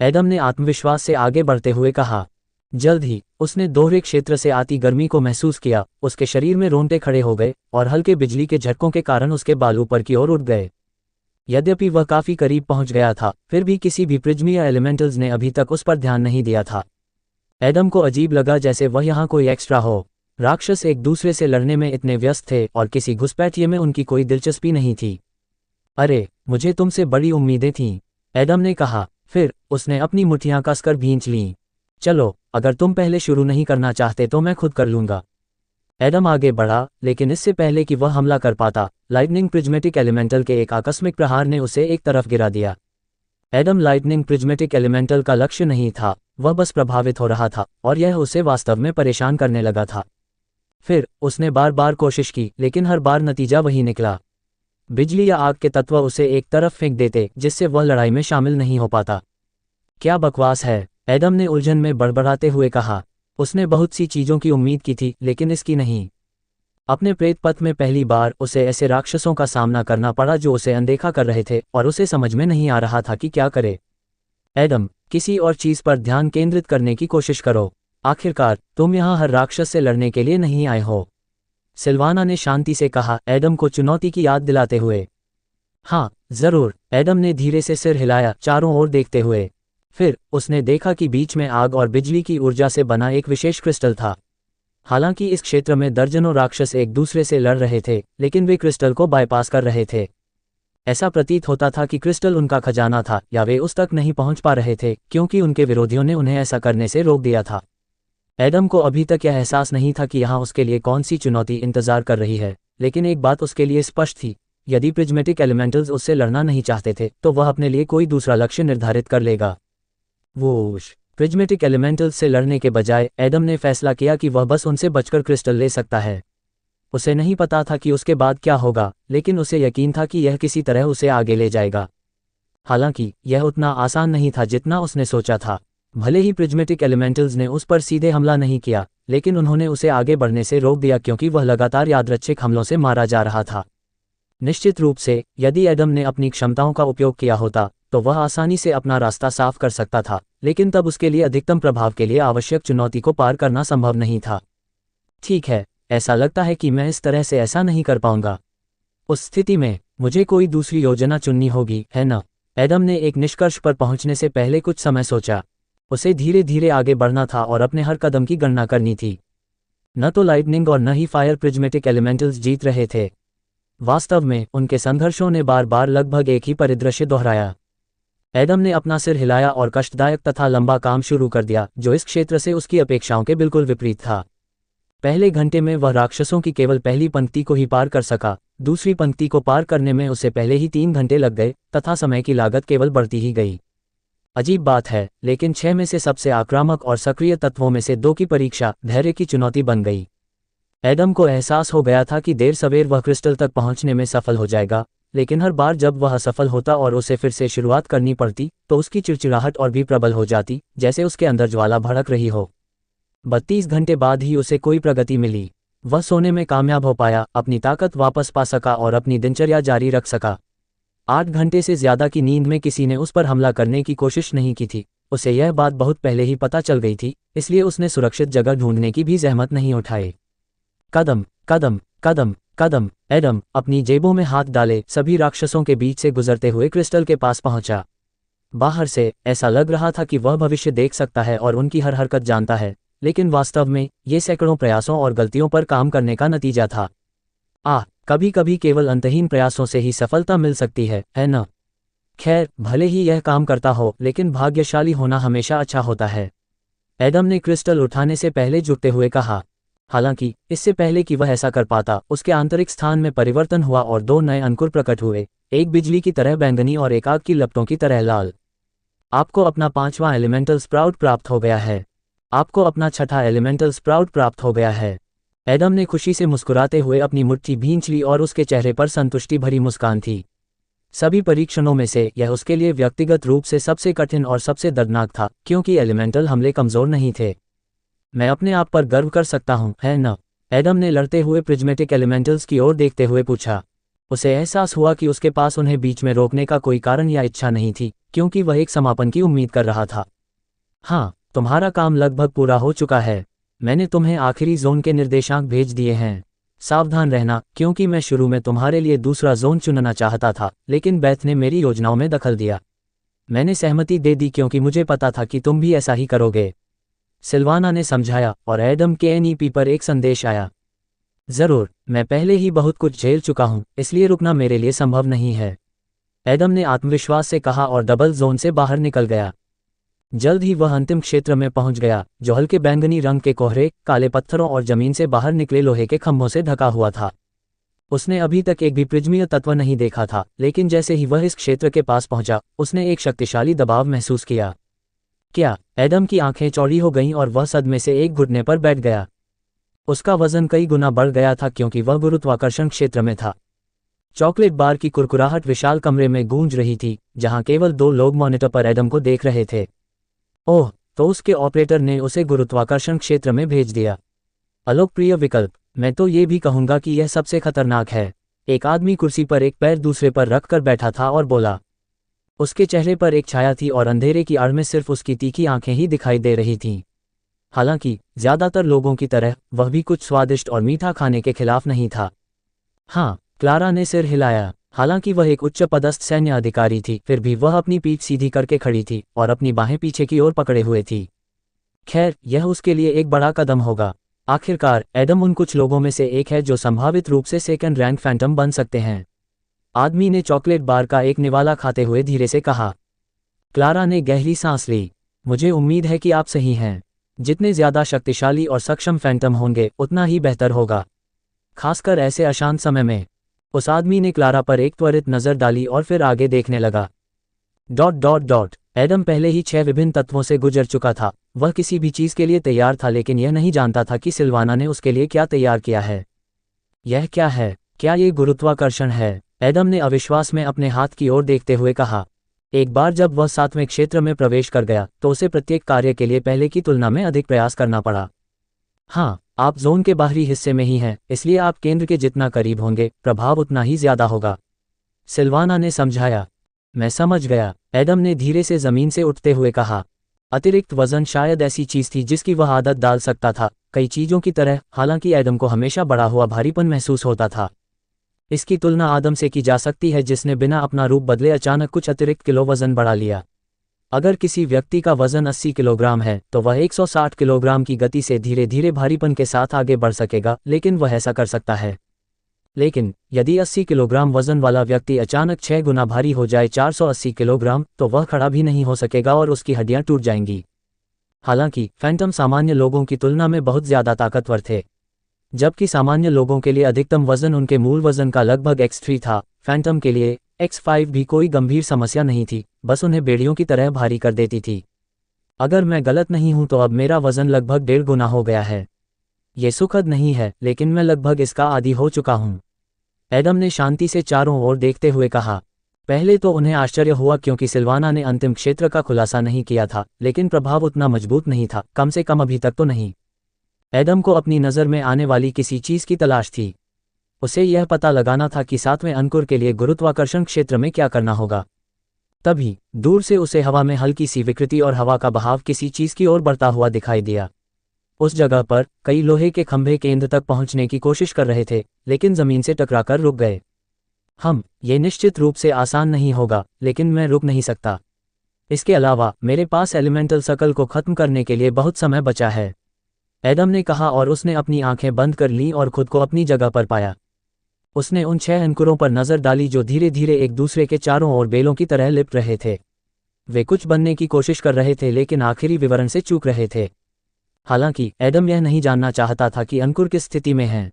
एडम ने आत्मविश्वास से आगे बढ़ते हुए कहा। जल्द ही उसने दोहरे क्षेत्र से आती गर्मी को महसूस किया, उसके शरीर में रोंगटे खड़े हो गए और हल्के बिजली के झटकों के कारण उसके बाल ऊपर की ओर उठ गए। यद्यपि वह काफी करीब पहुंच गया था, फिर भी किसी भी प्रिज्मी या एलिमेंटल्स ने अभी तक उस पर ध्यान नहीं दिया था। एडम को अजीब लगा जैसे वह यहाँ कोई एक्स्ट्रा हो। राक्षस एक दूसरे से लड़ने में इतने व्यस्त थे और किसी घुसपैठिए में उनकी कोई दिलचस्पी नहीं थी। अरे मुझे तुमसे बड़ी उम्मीदें थीं, एडम ने कहा। फिर उसने अपनी मुट्ठियां कसकर भींच लीं। चलो अगर तुम पहले शुरू नहीं करना चाहते तो मैं खुद कर लूंगा। एडम आगे बढ़ा, लेकिन इससे पहले कि वह हमला कर पाता, लाइटनिंग प्रिज्मेटिक एलिमेंटल के एक आकस्मिक प्रहार ने उसे एक तरफ गिरा दिया। एडम लाइटनिंग प्रिज्मेटिक एलिमेंटल का लक्ष्य नहीं था, वह बस प्रभावित हो रहा था और यह उसे वास्तव में परेशान करने लगा था। फिर उसने बार बार कोशिश की, लेकिन हर बार नतीजा वही निकला। बिजली या आग के तत्व उसे एक तरफ फेंक देते, जिससे वह लड़ाई में शामिल नहीं हो पाता। क्या बकवास है, एडम ने उलझन में बड़बड़ाते हुए कहा। उसने बहुत सी चीजों की उम्मीद की थी, लेकिन इसकी नहीं। अपने प्रेत पथ में पहली बार उसे ऐसे राक्षसों का सामना करना पड़ा जो उसे अनदेखा कर रहे थे और उसे समझ में नहीं आ रहा था कि क्या करे। एडम, किसी और चीज पर ध्यान केंद्रित करने की कोशिश करो। आखिरकार तुम यहाँ हर राक्षस से लड़ने के लिए नहीं आए हो। सिल्वाना ने शांति से कहा, एडम को चुनौती की याद दिलाते हुए। हाँ जरूर, एडम ने धीरे से सिर हिलाया, चारों ओर देखते हुए। फिर उसने देखा कि बीच में आग और बिजली की ऊर्जा से बना एक विशेष क्रिस्टल था। हालांकि इस क्षेत्र में दर्जनों राक्षस एक दूसरे से लड़ रहे थे, लेकिन वे क्रिस्टल को बाईपास कर रहे थे। ऐसा प्रतीत होता था कि क्रिस्टल उनका खजाना था, या वे उस तक नहीं पहुंच पा रहे थे क्योंकि उनके विरोधियों ने उन्हें ऐसा करने से रोक दिया था। एडम को अभी तक यह एहसास नहीं था कि यहाँ उसके लिए कौन सी चुनौती इंतजार कर रही है, लेकिन एक बात उसके लिए स्पष्ट थी, यदि प्रिज्मेटिक एलिमेंटल्स उससे लड़ना नहीं चाहते थे तो वह अपने लिए कोई दूसरा लक्ष्य निर्धारित कर लेगा। वोश, प्रिज्मेटिक एलिमेंटल्स से लड़ने के बजाय एडम ने फैसला किया कि वह बस उनसे बचकर क्रिस्टल ले सकता है। उसे नहीं पता था कि उसके बाद क्या होगा, लेकिन उसे यकीन था कि यह किसी तरह उसे आगे ले जाएगा। हालांकि यह उतना आसान नहीं था जितना उसने सोचा था। भले ही प्रिज्मेटिक एलिमेंटल्स ने उस पर सीधे हमला नहीं किया, लेकिन उन्होंने उसे आगे बढ़ने से रोक दिया क्योंकि वह लगातार यादृच्छिक हमलों से मारा जा रहा था। निश्चित रूप से यदि एडम ने अपनी क्षमताओं का उपयोग किया होता तो वह आसानी से अपना रास्ता साफ कर सकता था, लेकिन तब उसके लिए अधिकतम प्रभाव के लिए आवश्यक चुनौती को पार करना संभव नहीं था। ठीक है, ऐसा लगता है कि मैं इस तरह से ऐसा नहीं कर पाऊंगा। उस स्थिति में मुझे कोई दूसरी योजना चुननी होगी, है ना? एडम ने एक निष्कर्ष पर पहुंचने से पहले कुछ समय सोचा। उसे धीरे धीरे आगे बढ़ना था और अपने हर कदम की गणना करनी थी। न तो लाइटनिंग और न ही फायर प्रिज्मेटिक एलिमेंटल्स जीत रहे थे। वास्तव में उनके संघर्षों ने बार बार लगभग एक ही परिदृश्य दोहराया। एडम ने अपना सिर हिलाया और कष्टदायक तथा लंबा काम शुरू कर दिया, जो इस क्षेत्र से उसकी अपेक्षाओं के बिल्कुल विपरीत था। पहले घंटे में वह राक्षसों की केवल पहली पंक्ति को ही पार कर सका। दूसरी पंक्ति को पार करने में उसे पहले ही 3 घंटे लग गए तथा समय की लागत केवल बढ़ती ही गई। अजीब बात है, लेकिन 6 में से सबसे आक्रामक और सक्रिय तत्वों में से 2 की परीक्षा धैर्य की चुनौती बन गई। एडम को एहसास हो गया था कि देर सवेर वह क्रिस्टल तक पहुंचने में सफल हो जाएगा, लेकिन हर बार जब वह असफल होता और उसे फिर से शुरुआत करनी पड़ती तो उसकी चिड़चिड़ाहट और भी प्रबल हो जाती, जैसे उसके अंदर ज्वाला भड़क रही हो। 32 घंटे बाद ही उसे कोई प्रगति मिली। वह सोने में कामयाब हो पाया, अपनी ताकत वापस पा सका और अपनी दिनचर्या जारी रख सका। 8 घंटे से ज्यादा की नींद में किसी ने उस पर हमला करने की कोशिश नहीं की थी। उसे यह बात बहुत पहले ही पता चल गई थी, इसलिए उसने सुरक्षित जगह ढूंढने की भी जहमत नहीं उठाई। कदम कदम कदम कदम, एडम अपनी जेबों में हाथ डाले सभी राक्षसों के बीच से गुजरते हुए क्रिस्टल के पास पहुंचा। बाहर से ऐसा लग रहा था कि वह भविष्य देख सकता है और उनकी हर हरकत जानता है, लेकिन वास्तव में ये सैकड़ों प्रयासों और गलतियों पर काम करने का नतीजा था। कभी कभी केवल अंतहीन प्रयासों से ही सफलता मिल सकती है ना? खैर, भले ही यह काम करता हो, लेकिन भाग्यशाली होना हमेशा अच्छा होता है, एडम ने क्रिस्टल उठाने से पहले झुकते हुए कहा। हालांकि इससे पहले कि वह ऐसा कर पाता, उसके आंतरिक स्थान में परिवर्तन हुआ और 2 नए अंकुर प्रकट हुए, एक बिजली की तरह बैंगनी और एक आग की लपटों की तरह लाल। आपको अपना 5वां एलिमेंटल स्प्राउट प्राप्त हो गया है। आपको अपना 6ठा एलिमेंटल स्प्राउट प्राप्त हो गया है। एडम ने खुशी से मुस्कुराते हुए अपनी मुट्ठी भींच ली और उसके चेहरे पर संतुष्टि भरी मुस्कान थी। सभी परीक्षणों में से यह उसके लिए व्यक्तिगत रूप से सबसे कठिन और सबसे दर्दनाक था, क्योंकि एलिमेंटल हमले कमज़ोर नहीं थे। मैं अपने आप पर गर्व कर सकता हूँ, है न? एडम ने लड़ते हुए प्रिज्मेटिक एलिमेंटल्स की ओर देखते हुए पूछा। उसे एहसास हुआ कि उसके पास उन्हें बीच में रोकने का कोई कारण या इच्छा नहीं थी, क्योंकि वह एक समापन की उम्मीद कर रहा था। हाँ, तुम्हारा काम लगभग पूरा हो चुका है। मैंने तुम्हें आखिरी जोन के निर्देशांक भेज दिए हैं। सावधान रहना, क्योंकि मैं शुरू में तुम्हारे लिए दूसरा जोन चुनना चाहता था, लेकिन बेथ ने मेरी योजनाओं में दखल दिया। मैंने सहमति दे दी क्योंकि मुझे पता था कि तुम भी ऐसा ही करोगे। सिल्वाना ने समझाया, और एडम के एनईपी पर एक संदेश आया। जरूर, मैं पहले ही बहुत कुछ झेल चुका हूं, इसलिए रुकना मेरे लिए संभव नहीं है, एडम ने आत्मविश्वास से कहा और डबल जोन से बाहर निकल गया। जल्द ही वह अंतिम क्षेत्र में पहुंच गया, जो हल्के बैंगनी रंग के कोहरे, काले पत्थरों और जमीन से बाहर निकले लोहे के खंभों से ढका हुआ था। उसने अभी तक एक भी प्रिज्मीय तत्व नहीं देखा था, लेकिन जैसे ही वह इस क्षेत्र के पास पहुंचा, उसने एक शक्तिशाली दबाव महसूस किया। क्या? एडम की आंखें चौड़ी हो गईं और वह सदमे से एक घुटने पर बैठ गया। उसका वजन कई गुना बढ़ गया था क्योंकि वह गुरुत्वाकर्षण क्षेत्र में था। चॉकलेट बार की कुरकुराहट विशाल कमरे में गूंज रही थी, जहां केवल 2 लोग मॉनिटर पर एडम को देख रहे थे। ओह, तो उसके ऑपरेटर ने उसे गुरुत्वाकर्षण क्षेत्र में भेज दिया। अलोकप्रिय विकल्प। मैं तो ये भी कहूंगा कि यह सबसे खतरनाक है। एक आदमी कुर्सी पर एक पैर दूसरे पर रखकर बैठा था और बोला। उसके चेहरे पर एक छाया थी और अंधेरे की आड़ में सिर्फ उसकी तीखी आंखें ही दिखाई दे रही थीं। हालांकि ज्यादातर लोगों की तरह वह भी कुछ स्वादिष्ट और मीठा खाने के खिलाफ नहीं था। हाँ, क्लारा ने सिर हिलाया। हालांकि वह एक उच्च पदस्थ सैन्य अधिकारी थी, फिर भी वह अपनी पीठ सीधी करके खड़ी थी और अपनी बाहें पीछे की ओर पकड़े हुए थी। खैर, यह उसके लिए एक बड़ा कदम होगा। आखिरकार एडम उन कुछ लोगों में से एक है जो संभावित रूप से सेकंड रैंक फैंटम बन सकते हैं। आदमी ने चॉकलेट बार का एक निवाला खाते हुए धीरे से कहा। क्लारा ने गहरी सांस ली। मुझे उम्मीद है कि आप सही हैं। जितने ज्यादा शक्तिशाली और सक्षम फैंटम होंगे, उतना ही बेहतर होगा, खासकर ऐसे अशांत समय में। उस आदमी ने क्लारा पर एक त्वरित नजर डाली और फिर आगे देखने लगा। ... एडम पहले ही 6 विभिन्न तत्वों से गुजर चुका था। वह किसी भी चीज के लिए तैयार था, लेकिन यह नहीं जानता था कि सिल्वाना ने उसके लिए क्या तैयार किया है। यह क्या है? क्या ये गुरुत्वाकर्षण है? एडम ने अविश्वास में अपने हाथ की ओर देखते हुए कहा। एक बार जब वह 7वें क्षेत्र में प्रवेश कर गया, तो उसे प्रत्येक कार्य के लिए पहले की तुलना में अधिक प्रयास करना पड़ा। हाँ, आप जोन के बाहरी हिस्से में ही हैं, इसलिए आप केंद्र के जितना करीब होंगे, प्रभाव उतना ही ज्यादा होगा, सिल्वाना ने समझाया। मैं समझ गया, एडम ने धीरे से जमीन से उठते हुए कहा। अतिरिक्त वजन शायद ऐसी चीज थी जिसकी वह आदत डाल सकता था, कई चीजों की तरह। हालांकि एडम को हमेशा बढ़ा हुआ भारीपन महसूस होता था। इसकी तुलना आदम से की जा सकती है, जिसने बिना अपना रूप बदले अचानक कुछ अतिरिक्त किलो वजन बढ़ा लिया। अगर किसी व्यक्ति का वजन 80 किलोग्राम है, तो वह 160 किलोग्राम की गति से धीरे धीरे भारीपन के साथ आगे बढ़ सकेगा, लेकिन वह ऐसा कर सकता है। लेकिन यदि 80 किलोग्राम वजन वाला व्यक्ति अचानक 6 गुना भारी हो जाए, 480 किलोग्राम, तो वह खड़ा भी नहीं हो सकेगा और उसकी हड्डियां टूट जाएंगी। हालांकि फैंटम सामान्य लोगों की तुलना में बहुत ज्यादा ताकतवर थे। जबकि सामान्य लोगों के लिए अधिकतम वजन उनके मूल वजन का लगभग x3 था, फैंटम के लिए x5 भी कोई गंभीर समस्या नहीं थी, बस उन्हें बेड़ियों की तरह भारी कर देती थी। अगर मैं गलत नहीं हूं तो अब मेरा वजन लगभग 1.5 गुना हो गया है। ये सुखद नहीं है, लेकिन मैं लगभग इसका आदी हो चुका हूं, एडम ने शांति से चारों ओर देखते हुए कहा। पहले तो उन्हें आश्चर्य हुआ क्योंकि सिल्वाना ने अंतिम क्षेत्र का खुलासा नहीं किया था, लेकिन प्रभाव उतना मजबूत नहीं था, कम से कम अभी तक तो नहीं। एडम को अपनी नज़र में आने वाली किसी चीज़ की तलाश थी। उसे यह पता लगाना था कि 7वें अंकुर के लिए गुरुत्वाकर्षण क्षेत्र में क्या करना होगा। तभी दूर से उसे हवा में हल्की सी विकृति और हवा का बहाव किसी चीज़ की ओर बढ़ता हुआ दिखाई दिया। उस जगह पर कई लोहे के खंभे केंद्र तक पहुंचने की कोशिश कर रहे थे, लेकिन जमीन से टकराकर रुक गए। ये निश्चित रूप से आसान नहीं होगा, लेकिन मैं रुक नहीं सकता। इसके अलावा मेरे पास एलिमेंटल सर्कल को खत्म करने के लिए बहुत समय बचा है, एडम ने कहा, और उसने अपनी आंखें बंद कर लीं और खुद को अपनी जगह पर पाया। उसने उन 6 अंकुरों पर नजर डाली जो धीरे धीरे एक दूसरे के चारों ओर बेलों की तरह लिपट रहे थे। वे कुछ बनने की कोशिश कर रहे थे, लेकिन आखिरी विवरण से चूक रहे थे। हालांकि एडम यह नहीं जानना चाहता था कि अंकुर किस स्थिति में हैं।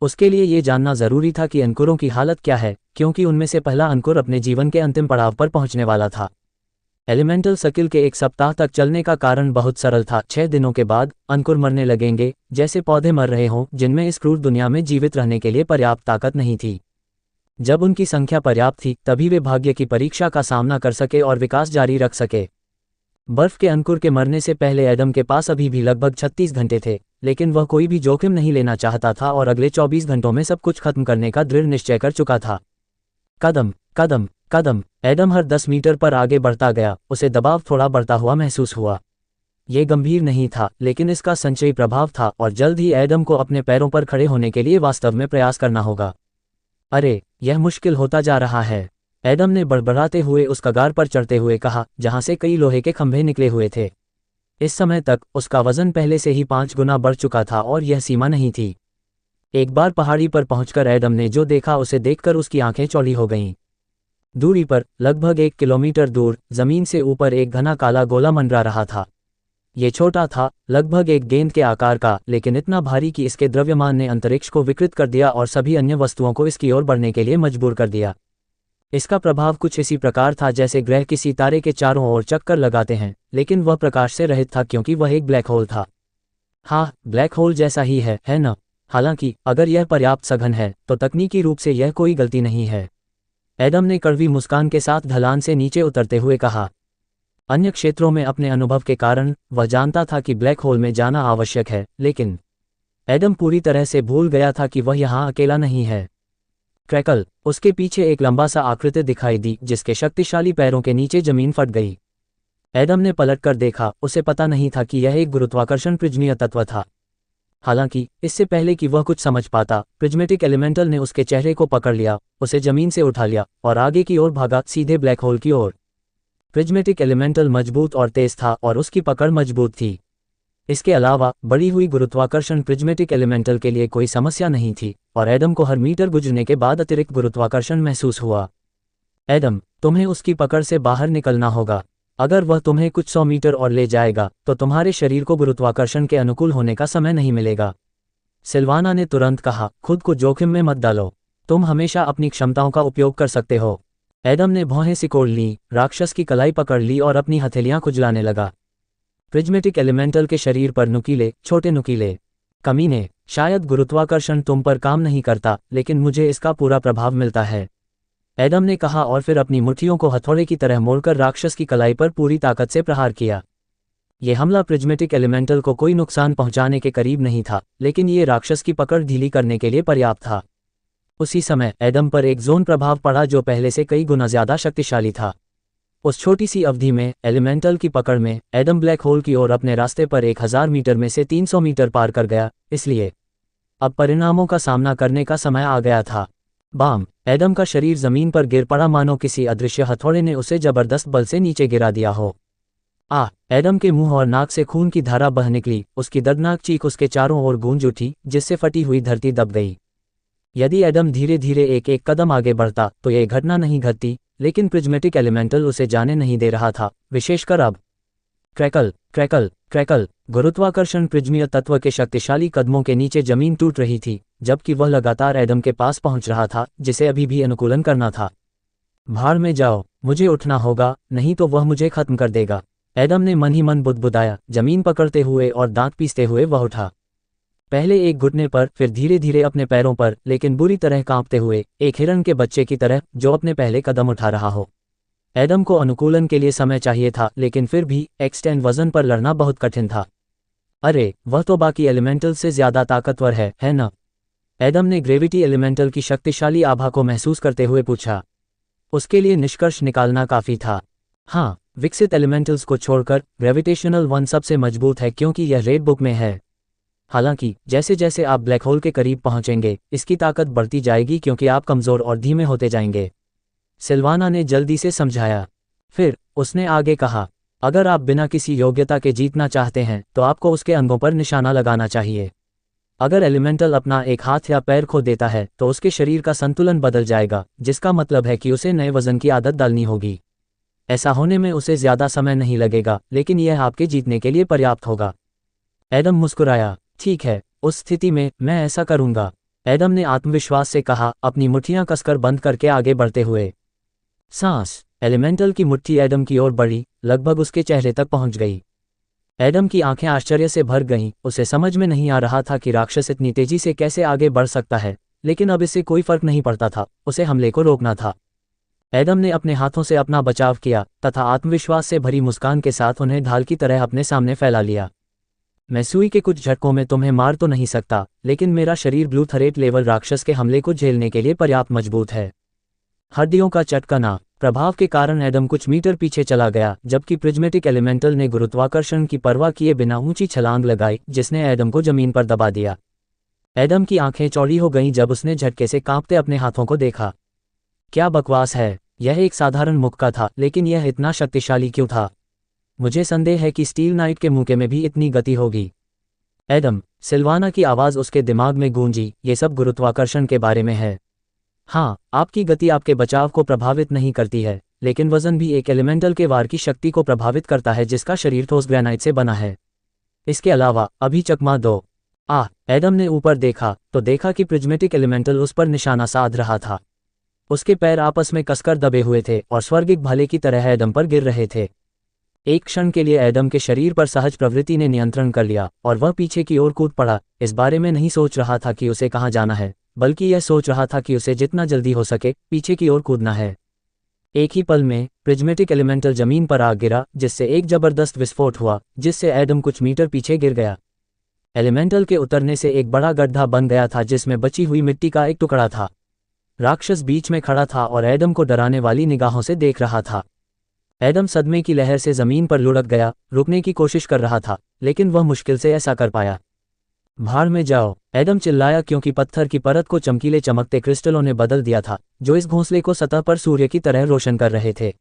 उसके लिए ये जानना जरूरी था कि अंकुरों की हालत क्या है, क्योंकि उनमें से पहला अंकुर अपने जीवन के अंतिम पड़ाव पर पहुंचने वाला था। एलिमेंटल सर्किल के एक सप्ताह तक चलने का कारण बहुत सरल था। 6 दिनों के बाद अंकुर मरने लगेंगे, जैसे पौधे मर रहे हों जिनमें इस क्रूर दुनिया में जीवित रहने के लिए पर्याप्त ताकत नहीं थी। जब उनकी संख्या पर्याप्त थी तभी वे भाग्य की परीक्षा का सामना कर सके और विकास जारी रख सके। बर्फ के अंकुर के मरने से पहले एडम के पास अभी भी लगभग 36 घंटे थे, लेकिन वह कोई भी जोखिम नहीं लेना चाहता था और अगले 24 घंटों में सब कुछ खत्म करने का दृढ़ निश्चय कर चुका था। कदम कदम कदम एडम हर 10 मीटर पर आगे बढ़ता गया। उसे दबाव थोड़ा बढ़ता हुआ महसूस हुआ। ये गंभीर नहीं था, लेकिन इसका संचयी प्रभाव था और जल्द ही एडम को अपने पैरों पर खड़े होने के लिए वास्तव में प्रयास करना होगा। अरे, यह मुश्किल होता जा रहा है, एडम ने बड़बड़ाते हुए उस कगार पर चढ़ते हुए कहा जहां से कई लोहे के खंभे निकले हुए थे। इस समय तक उसका वजन पहले से ही 5 गुना बढ़ चुका था और यह सीमा नहीं थी। एक बार पहाड़ी पर पहुंचकर एडम ने जो देखा उसे देखकर उसकी आंखें चौड़ी हो गईं। दूरी पर, लगभग 1 किलोमीटर दूर, जमीन से ऊपर एक घना काला गोला मंडरा रहा था। ये छोटा था, लगभग एक गेंद के आकार का, लेकिन इतना भारी कि इसके द्रव्यमान ने अंतरिक्ष को विकृत कर दिया और सभी अन्य वस्तुओं को इसकी ओर बढ़ने के लिए मजबूर कर दिया। इसका प्रभाव कुछ इसी प्रकार था जैसे ग्रह किसी तारे के चारों ओर चक्कर लगाते हैं, लेकिन वह प्रकाश से रहित था क्योंकि वह एक ब्लैक होल था। हाँ, ब्लैक होल जैसा ही है न? हालांकि अगर यह पर्याप्त सघन है तो तकनीकी रूप से यह कोई गलती नहीं है, एडम ने कड़वी मुस्कान के साथ ढलान से नीचे उतरते हुए कहा। अन्य क्षेत्रों में अपने अनुभव के कारण वह जानता था कि ब्लैक होल में जाना आवश्यक है, लेकिन एडम पूरी तरह से भूल गया था कि वह यहाँ अकेला नहीं है। क्रैकल, उसके पीछे एक लंबा सा आकृति दिखाई दी जिसके शक्तिशाली पैरों के नीचे जमीन फट गई। एडम ने पलटकर देखा, उसे पता नहीं था कि यह एक गुरुत्वाकर्षण प्रिज्मीय तत्व था। हालांकि इससे पहले कि वह कुछ समझ पाता, प्रिज्मेटिक एलिमेंटल ने उसके चेहरे को पकड़ लिया, उसे जमीन से उठा लिया और आगे की ओर भागा, सीधे ब्लैक होल की ओर। प्रिज्मेटिक एलिमेंटल मजबूत और तेज था और उसकी पकड़ मजबूत थी। इसके अलावा बढ़ी हुई गुरुत्वाकर्षण प्रिज्मेटिक एलिमेंटल के लिए कोई समस्या नहीं थी और एडम को हर मीटर गुजरने के बाद अतिरिक्त गुरुत्वाकर्षण महसूस हुआ। एडम, तुम्हें उसकी पकड़ से बाहर निकलना होगा। अगर वह तुम्हें कुछ 100 मीटर और ले जाएगा तो तुम्हारे शरीर को गुरुत्वाकर्षण के अनुकूल होने का समय नहीं मिलेगा। सिल्वाना ने तुरंत कहा, खुद को जोखिम में मत डालो, तुम हमेशा अपनी क्षमताओं का उपयोग कर सकते हो। एडम ने भौहें सिकोड़ लीं, राक्षस की कलाई पकड़ ली और अपनी हथेलियां खुजलाने लगा। प्रिज्मेटिक एलिमेंटल के शरीर पर नुकीले, छोटे नुकीले। कमीने, शायद गुरुत्वाकर्षण तुम पर काम नहीं करता, लेकिन मुझे इसका पूरा प्रभाव मिलता है, एडम ने कहा और फिर अपनी मुट्ठियों को हथौड़े की तरह मोड़कर राक्षस की कलाई पर पूरी ताकत से प्रहार किया। यह हमला प्रिज्मेटिक एलिमेंटल को कोई नुकसान पहुंचाने के करीब नहीं था, लेकिन ये राक्षस की पकड़ ढीली करने के लिए पर्याप्त था। उसी समय एडम पर एक जोन प्रभाव पड़ा जो पहले से कई गुना ज्यादा शक्तिशाली था। उस छोटी सी अवधि में एलिमेंटल की पकड़ में एडम ब्लैक होल की ओर अपने रास्ते पर 1000 मीटर में से 300 मीटर पार कर गया, इसलिए अब परिणामों का सामना करने का समय आ गया था। बाम, एडम का शरीर जमीन पर गिर पड़ा मानो किसी अदृश्य हथौड़े ने उसे जबरदस्त बल से नीचे गिरा दिया हो। एडम के मुंह और नाक से खून की धारा बह निकली, उसकी दर्दनाक चीख उसके चारों ओर गूंज उठी जिससे फटी हुई धरती दब गई। यदि एडम धीरे धीरे एक एक कदम आगे बढ़ता तो यह घटना नहीं घटती, लेकिन प्रिज्मेटिक एलिमेंटल उसे जाने नहीं दे रहा था, विशेषकर अब। क्रैकल क्रैकल क्रैकल, गुरुत्वाकर्षण प्रिज्मीय तत्व के शक्तिशाली कदमों के नीचे जमीन टूट रही थी, जबकि वह लगातार एडम के पास पहुंच रहा था जिसे अभी भी अनुकूलन करना था। भाड़ में जाओ, मुझे उठना होगा, नहीं तो वह मुझे खत्म कर देगा, एडम ने मन ही मन बुदबुदाया। जमीन पकड़ते हुए और दांत पीसते हुए वह उठा, पहले एक घुटने पर, फिर धीरे धीरे अपने पैरों पर, लेकिन बुरी तरह कांपते हुए, एक हिरण के बच्चे की तरह जो अपने पहले कदम उठा रहा हो। एडम को अनुकूलन के लिए समय चाहिए था, लेकिन फिर भी X10 वजन पर लड़ना बहुत कठिन था। अरे, वह तो बाकी एलिमेंटल से ज्यादा ताकतवर है न? एडम ने ग्रेविटी एलिमेंटल की शक्तिशाली आभा को महसूस करते हुए पूछा। उसके लिए निष्कर्ष निकालना काफी था। हाँ, विकसित एलिमेंटल्स को छोड़कर ग्रेविटेशनल वन सबसे मजबूत है क्योंकि यह रेड बुक में है। हालांकि जैसे जैसे आप ब्लैक होल के करीब पहुंचेंगे, इसकी ताकत बढ़ती जाएगी क्योंकि आप कमजोर और धीमे होते जाएंगे, सिल्वाना ने जल्दी से समझाया। फिर उसने आगे कहा, अगर आप बिना किसी योग्यता के जीतना चाहते हैं तो आपको उसके अंगों पर निशाना लगाना चाहिए। अगर एलिमेंटल अपना एक हाथ या पैर खो देता है तो उसके शरीर का संतुलन बदल जाएगा, जिसका मतलब है कि उसे नए वजन की आदत डालनी होगी। ऐसा होने में उसे ज्यादा समय नहीं लगेगा, लेकिन यह आपके जीतने के लिए पर्याप्त होगा। एडम मुस्कुराया। ठीक है, उस स्थिति में मैं ऐसा करूंगा, एडम ने आत्मविश्वास से कहा, अपनी मुट्ठियां कसकर बंद करके आगे बढ़ते हुए। सांस एलिमेंटल की मुट्ठी एडम की ओर बढ़ी, लगभग उसके चेहरे तक पहुंच गई। एडम की आंखें आश्चर्य से भर गईं, उसे समझ में नहीं आ रहा था कि राक्षस इतनी तेजी से कैसे आगे बढ़ सकता है, लेकिन अब इससे कोई फर्क नहीं पड़ता था, उसे हमले को रोकना था। एडम ने अपने हाथों से अपना बचाव किया तथा आत्मविश्वास से भरी मुस्कान के साथ उन्हें ढाल की तरह अपने सामने फैला लिया। मैं सुई के कुछ झटकों में तुम्हें मार तो नहीं सकता, लेकिन मेरा शरीर ब्लू थरेट लेवल राक्षस के हमले को झेलने के लिए पर्याप्त मजबूत है। हड्डियों का चटकना। प्रभाव के कारण एडम कुछ मीटर पीछे चला गया, जबकि प्रिज्मेटिक एलिमेंटल ने गुरुत्वाकर्षण की परवाह किए बिना ऊंची छलांग लगाई, जिसने एडम को जमीन पर दबा दिया। एडम की आंखें चौड़ी हो गईं जब उसने झटके से कांपते अपने हाथों को देखा। क्या बकवास है, यह एक साधारण मुक्का था, लेकिन यह इतना शक्तिशाली क्यों था? मुझे संदेह है कि स्टील नाइट के मुक्के में भी इतनी गति होगी। एडम, सिल्वाना की आवाज़ उसके दिमाग में गूंजी, ये सब गुरुत्वाकर्षण के बारे में है। हाँ, आपकी गति आपके बचाव को प्रभावित नहीं करती है, लेकिन वजन भी एक एलिमेंटल के वार की शक्ति को प्रभावित करता है जिसका शरीर ठोस ग्रेनाइट से बना है। इसके अलावा अभी चकमा दो। एडम ने ऊपर देखा तो देखा कि प्रिज्मेटिक एलिमेंटल उस पर निशाना साध रहा था। उसके पैर आपस में कसकर दबे हुए थे और स्वर्गिक भाले की तरह एडम पर गिर रहे थे। एक क्षण के लिए एडम के शरीर पर सहज प्रवृत्ति ने नियंत्रण कर लिया और वह पीछे की ओर कूद पड़ा। इस बारे में नहीं सोच रहा था कि उसे कहाँ जाना है, बल्कि यह सोच रहा था कि उसे जितना जल्दी हो सके पीछे की ओर कूदना है। एक ही पल में प्रिज्मेटिक एलिमेंटल जमीन पर आ गिरा, जिससे एक जबरदस्त विस्फोट हुआ, जिससे एडम कुछ मीटर पीछे गिर गया। एलिमेंटल के उतरने से एक बड़ा गड्ढा बन गया था जिसमें बची हुई मिट्टी का एक टुकड़ा था। राक्षस बीच में खड़ा था और एडम को डराने वाली निगाहों से देख रहा था। एडम सदमे की लहर से जमीन पर लुढ़क गया, रुकने की कोशिश कर रहा था, लेकिन वह मुश्किल से ऐसा कर पाया। भाड़ में जाओ, एडम चिल्लाया, क्योंकि पत्थर की परत को चमकीले चमकते क्रिस्टलों ने बदल दिया था, जो इस घोंसले को सतह पर सूर्य की तरह रोशन कर रहे थे।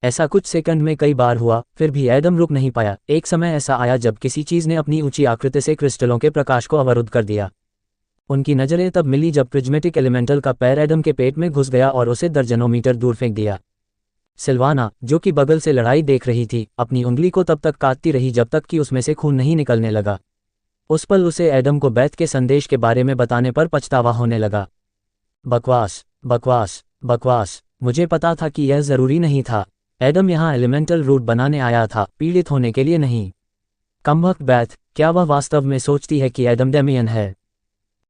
ऐसा कुछ सेकंड में कई बार हुआ, फिर भी एडम रुक नहीं पाया। एक समय ऐसा आया जब किसी चीज ने अपनी ऊंची आकृति से क्रिस्टलों के प्रकाश को अवरुद्ध कर दिया। उनकी नजरें तब मिली जब प्रिज्मेटिक एलिमेंटल का पैर एडम के पेट में घुस गया और उसे दर्जनों मीटर दूर फेंक दिया। सिल्वाना, जो कि बगल से लड़ाई देख रही थी, अपनी उंगली को तब तक काटती रही जब तक कि उसमें से खून नहीं निकलने लगा। उस पल उसे एडम को बैथ के संदेश के बारे में बताने पर पछतावा होने लगा। बकवास, बकवास, बकवास, मुझे पता था कि यह जरूरी नहीं था। एडम यहाँ एलिमेंटल रूट बनाने आया था, पीड़ित होने के लिए नहीं। कमबख्त बैथ, क्या वह वास्तव में सोचती है कि एडम डेमियन है?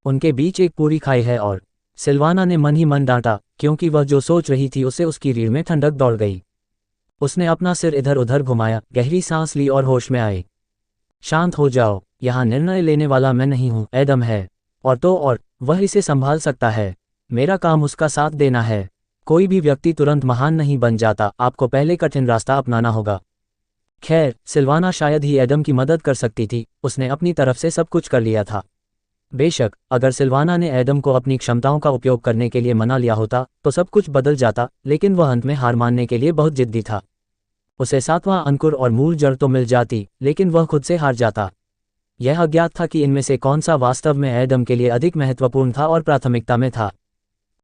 उनके बीच एक पूरी खाई है। और सिल्वाना ने मन ही मन डांटा, क्योंकि वह जो सोच रही थी उससे उसकी रीढ़ में ठंडक दौड़ गई। उसने अपना सिर इधर उधर घुमाया, गहरी सांस ली और होश में आई। शांत हो जाओ, यहाँ निर्णय लेने वाला मैं नहीं हूँ, एडम है। और वह इसे संभाल सकता है। मेरा काम उसका साथ देना है। कोई भी व्यक्ति तुरंत महान नहीं बन जाता, आपको पहले कठिन रास्ता अपनाना होगा। खैर, सिल्वाना शायद ही एडम की मदद कर सकती थी, उसने अपनी तरफ से सब कुछ कर लिया था। बेशक, अगर सिल्वाना ने एडम को अपनी क्षमताओं का उपयोग करने के लिए मना लिया होता तो सब कुछ बदल जाता, लेकिन वह अंत में हार मानने के लिए बहुत जिद्दी था। उसे सातवां अंकुर और मूल जड़ तो मिल जाती, लेकिन वह खुद से हार जाता। यह अज्ञात था कि इनमें से कौन सा वास्तव में एडम के लिए अधिक महत्वपूर्ण था और प्राथमिकता में था।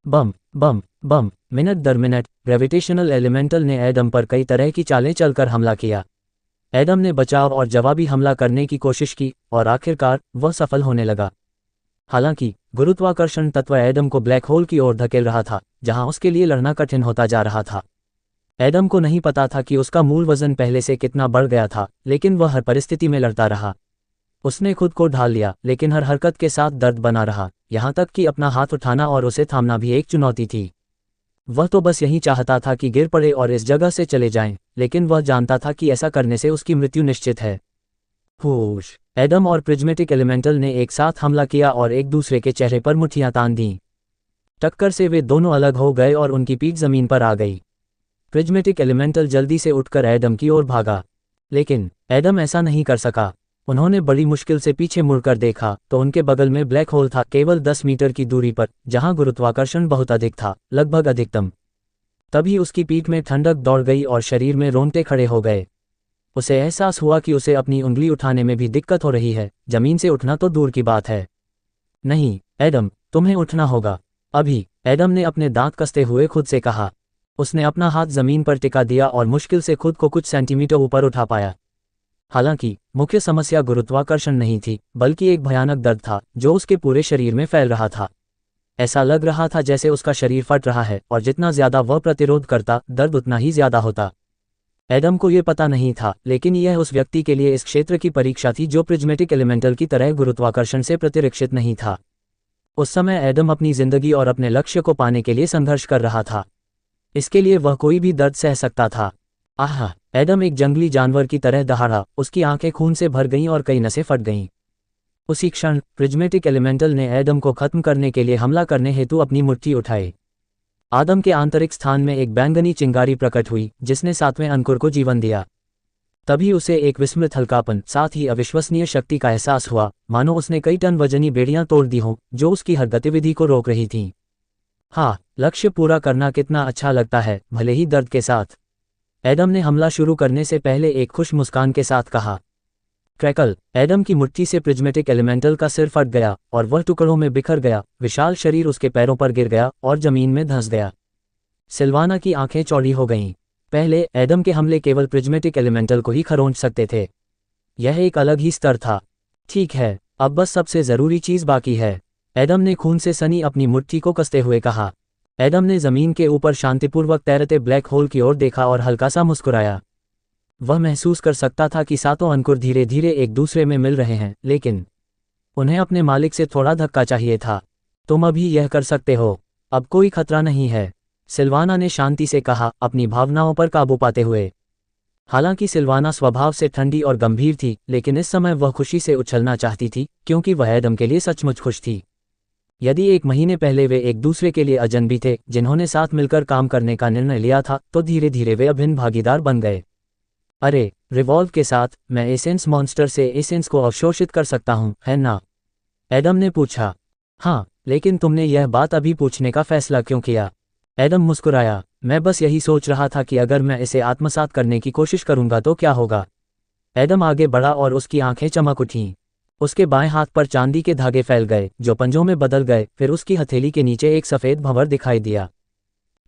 बम बम बम, मिनट दर मिनट ग्रेविटेशनल एलिमेंटल ने एडम पर कई तरह की चालें चलकर हमला किया। एडम ने बचाव और जवाबी हमला करने की कोशिश की और आखिरकार वह सफल होने लगा। हालांकि गुरुत्वाकर्षण तत्व एडम को ब्लैक होल की ओर धकेल रहा था, जहां उसके लिए लड़ना कठिन होता जा रहा था। एडम को नहीं पता था कि उसका मूल वजन पहले से कितना बढ़ गया था, लेकिन वह हर परिस्थिति में लड़ता रहा। उसने खुद को ढाल लिया, लेकिन हर हरकत के साथ दर्द बना रहा, यहाँ तक कि अपना हाथ उठाना और उसे थामना भी एक चुनौती थी। वह तो बस यही चाहता था कि गिर पड़े और इस जगह से चले जाएं, लेकिन वह जानता था कि ऐसा करने से उसकी मृत्यु निश्चित है। होश। एडम और प्रिज्मेटिक एलिमेंटल ने एक साथ हमला किया और एक दूसरे के चेहरे पर मुट्ठियां तान दीं। टक्कर से वे दोनों अलग हो गए और उनकी पीठ जमीन पर आ गई। प्रिज्मेटिक एलिमेंटल जल्दी से उठकर एडम की ओर भागा, लेकिन एडम ऐसा नहीं कर सका। उन्होंने बड़ी मुश्किल से पीछे मुड़कर देखा तो उनके बगल में ब्लैक होल था, केवल 10 मीटर की दूरी पर, जहां गुरुत्वाकर्षण बहुत अधिक था, लगभग अधिकतम। तभी उसकी पीठ में ठंडक दौड़ गई और शरीर में रोंगटे खड़े हो गए। उसे एहसास हुआ कि उसे अपनी उंगली उठाने में भी दिक्कत हो रही है, जमीन से उठना तो दूर की बात है। नहीं एडम, तुम्हें उठना होगा अभी, एडम ने अपने दांत कसते हुए खुद से कहा। उसने अपना हाथ जमीन पर टिका दिया और मुश्किल से खुद को कुछ सेंटीमीटर ऊपर उठा पाया। हालांकि मुख्य समस्या गुरुत्वाकर्षण नहीं थी, बल्कि एक भयानक दर्द था जो उसके पूरे शरीर में फैल रहा था। ऐसा लग रहा था जैसे उसका शरीर फट रहा है और जितना ज्यादा वह प्रतिरोध करता दर्द उतना ही ज्यादा होता। एडम को ये पता नहीं था, लेकिन यह उस व्यक्ति के लिए इस क्षेत्र की परीक्षा थी जो प्रिज्मेटिक एलिमेंटल की तरह गुरुत्वाकर्षण से प्रतिरक्षित नहीं था। उस समय एडम अपनी जिंदगी और अपने लक्ष्य को पाने के लिए संघर्ष कर रहा था। इसके लिए वह कोई भी दर्द सह सकता था। आह! एडम एक जंगली जानवर की तरह दहाड़ा, उसकी आंखें खून से भर गईं और कई नसें फट गईं। उसी क्षण प्रिज्मेटिक एलिमेंटल ने एडम को खत्म करने के लिए हमला करने हेतु अपनी मुट्ठी उठाई। आदम के आंतरिक स्थान में एक बैंगनी चिंगारी प्रकट हुई जिसने 7वें अंकुर को जीवन दिया। तभी उसे एक विस्मृत हल्कापन, साथ ही अविश्वसनीय शक्ति का एहसास हुआ, मानो उसने कई टन वजनी बेड़ियां तोड़ दी हों जो उसकी हर गतिविधि को रोक रही थीं। हाँ, लक्ष्य पूरा करना कितना अच्छा लगता है, भले ही दर्द के साथ। एडम ने हमला शुरू करने से पहले एक खुश मुस्कान के साथ कहा। क्रैकल! एडम की मुट्ठी से प्रिज्मेटिक एलिमेंटल का सिर फट गया और वह टुकड़ों में बिखर गया। विशाल शरीर उसके पैरों पर गिर गया और जमीन में धंस गया। सिल्वाना की आंखें चौड़ी हो गईं। पहले एडम के हमले केवल प्रिज्मेटिक एलिमेंटल को ही खरोंच सकते थे। यह एक अलग ही स्तर था। ठीक है, अब बस सबसे जरूरी चीज बाकी है, एडम ने खून से सनी अपनी मुट्ठी को कसते हुए कहा। एडम ने जमीन के ऊपर शांतिपूर्वक तैरते ब्लैक होल की ओर देखा और हल्का सा मुस्कुराया। वह महसूस कर सकता था कि 7 अंकुर धीरे धीरे एक दूसरे में मिल रहे हैं, लेकिन उन्हें अपने मालिक से थोड़ा धक्का चाहिए था। तुम अभी यह कर सकते हो, अब कोई खतरा नहीं है, सिल्वाना ने शांति से कहा, अपनी भावनाओं पर काबू पाते हुए। हालांकि सिल्वाना स्वभाव से ठंडी और गंभीर थी, लेकिन इस समय वह खुशी से उछलना चाहती थी क्योंकि वह एडम के लिए सचमुच खुश थी। यदि 1 महीने पहले वे एक दूसरे के लिए अजनबी थे जिन्होंने साथ मिलकर काम करने का निर्णय लिया था, तो धीरे धीरे वे अभिन्न भागीदार बन गए। अरे, रिवॉल्व के साथ मैं एसेंस मॉन्स्टर से एसेंस को अवशोषित कर सकता हूं, है ना? एडम ने पूछा। हाँ, लेकिन तुमने यह बात अभी पूछने का फैसला क्यों किया? एडम मुस्कुराया। मैं बस यही सोच रहा था कि अगर मैं इसे आत्मसात करने की कोशिश करूंगा तो क्या होगा। एडम आगे बढ़ा और उसकी आंखें चमक उठीं। उसके बाएं हाथ पर चांदी के धागे फैल गए जो पंजों में बदल गए। फिर उसकी हथेली के नीचे एक सफेद भंवर दिखाई दिया।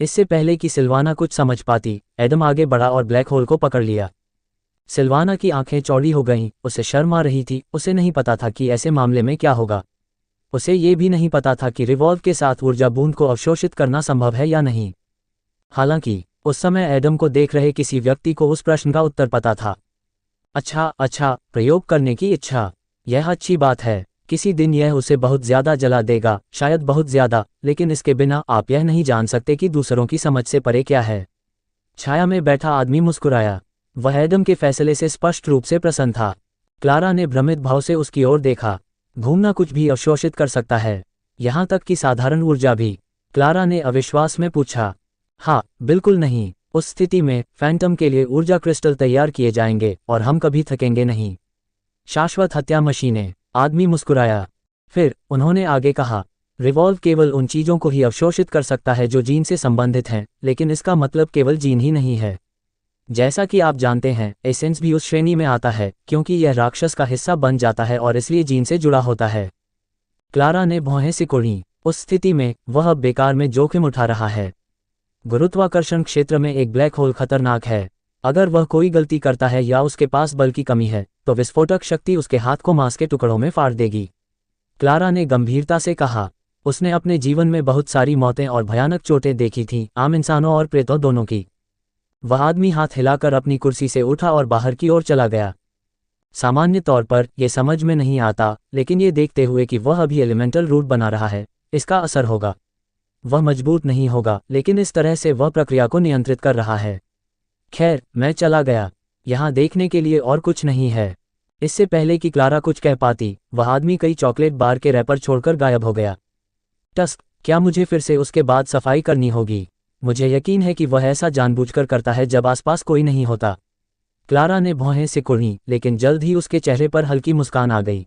इससे पहले कि सिल्वाना कुछ समझ पाती, एडम आगे बढ़ा और ब्लैक होल को पकड़ लिया। सिल्वाना की आंखें चौड़ी हो गईं, उसे शर्म आ रही थी। उसे नहीं पता था कि ऐसे मामले में क्या होगा। उसे ये भी नहीं पता था कि रिवॉल्व के साथ ऊर्जा बूंद को अवशोषित करना संभव है या नहीं। हालांकि उस समय एडम को देख रहे किसी व्यक्ति को उस प्रश्न का उत्तर पता था। अच्छा, प्रयोग करने की इच्छा, यह अच्छी बात है। किसी दिन यह उसे बहुत ज्यादा जला देगा, शायद बहुत ज्यादा, लेकिन इसके बिना आप यह नहीं जान सकते कि दूसरों की समझ से परे क्या है। छाया में बैठा आदमी मुस्कुराया। वह एडम के फैसले से स्पष्ट रूप से प्रसन्न था। क्लारा ने भ्रमित भाव से उसकी ओर देखा। घूमना कुछ भी अवशोषित कर सकता है, यहां तक कि साधारण ऊर्जा भी? क्लारा ने अविश्वास में पूछा। हाँ, बिल्कुल नहीं। उस स्थिति में फैंटम के लिए ऊर्जा क्रिस्टल तैयार किए जाएंगे और हम कभी थकेंगे नहीं। शाश्वत हत्या मशीनें, आदमी मुस्कुराया। फिर उन्होंने आगे कहा, रिवॉल्व केवल उन चीजों को ही अवशोषित कर सकता है जो जीन से संबंधित हैं, लेकिन इसका मतलब केवल जीन ही नहीं है। जैसा कि आप जानते हैं, एसेंस भी उस श्रेणी में आता है क्योंकि यह राक्षस का हिस्सा बन जाता है और इसलिए जीन से जुड़ा होता है। क्लारा ने भौहें सिकोड़ी। उस स्थिति में वह अब बेकार में जोखिम उठा रहा है। गुरुत्वाकर्षण क्षेत्र में एक ब्लैक होल खतरनाक है। अगर वह कोई गलती करता है या उसके पास बल की कमी है तो विस्फोटक शक्ति उसके हाथ को मांस के टुकड़ों में फाड़ देगी। क्लारा ने गंभीरता से कहा। उसने अपने जीवन में बहुत सारी मौतें और भयानक चोटें देखी थीं, आम इंसानों और प्रेतों दोनों की। वह आदमी हाथ हिलाकर अपनी कुर्सी से उठा और बाहर की ओर चला गया। सामान्य तौर पर यह समझ में नहीं आता, लेकिन ये देखते हुए कि वह अभी एलिमेंटल रूट बना रहा है, इसका असर होगा। वह मजबूत नहीं होगा, लेकिन इस तरह से वह प्रक्रिया को नियंत्रित कर रहा है। खैर, मैं चला गया। यहाँ देखने के लिए और कुछ नहीं है। इससे पहले कि क्लारा कुछ कह पाती, वह आदमी कई चॉकलेट बार के रैपर छोड़कर गायब हो गया। टस्क, क्या मुझे फिर से उसके बाद सफाई करनी होगी? मुझे यकीन है कि वह ऐसा जानबूझकर करता है जब आसपास कोई नहीं होता। क्लारा ने भौहें सिकुड़ी, लेकिन जल्द ही उसके चेहरे पर हल्की मुस्कान आ गई।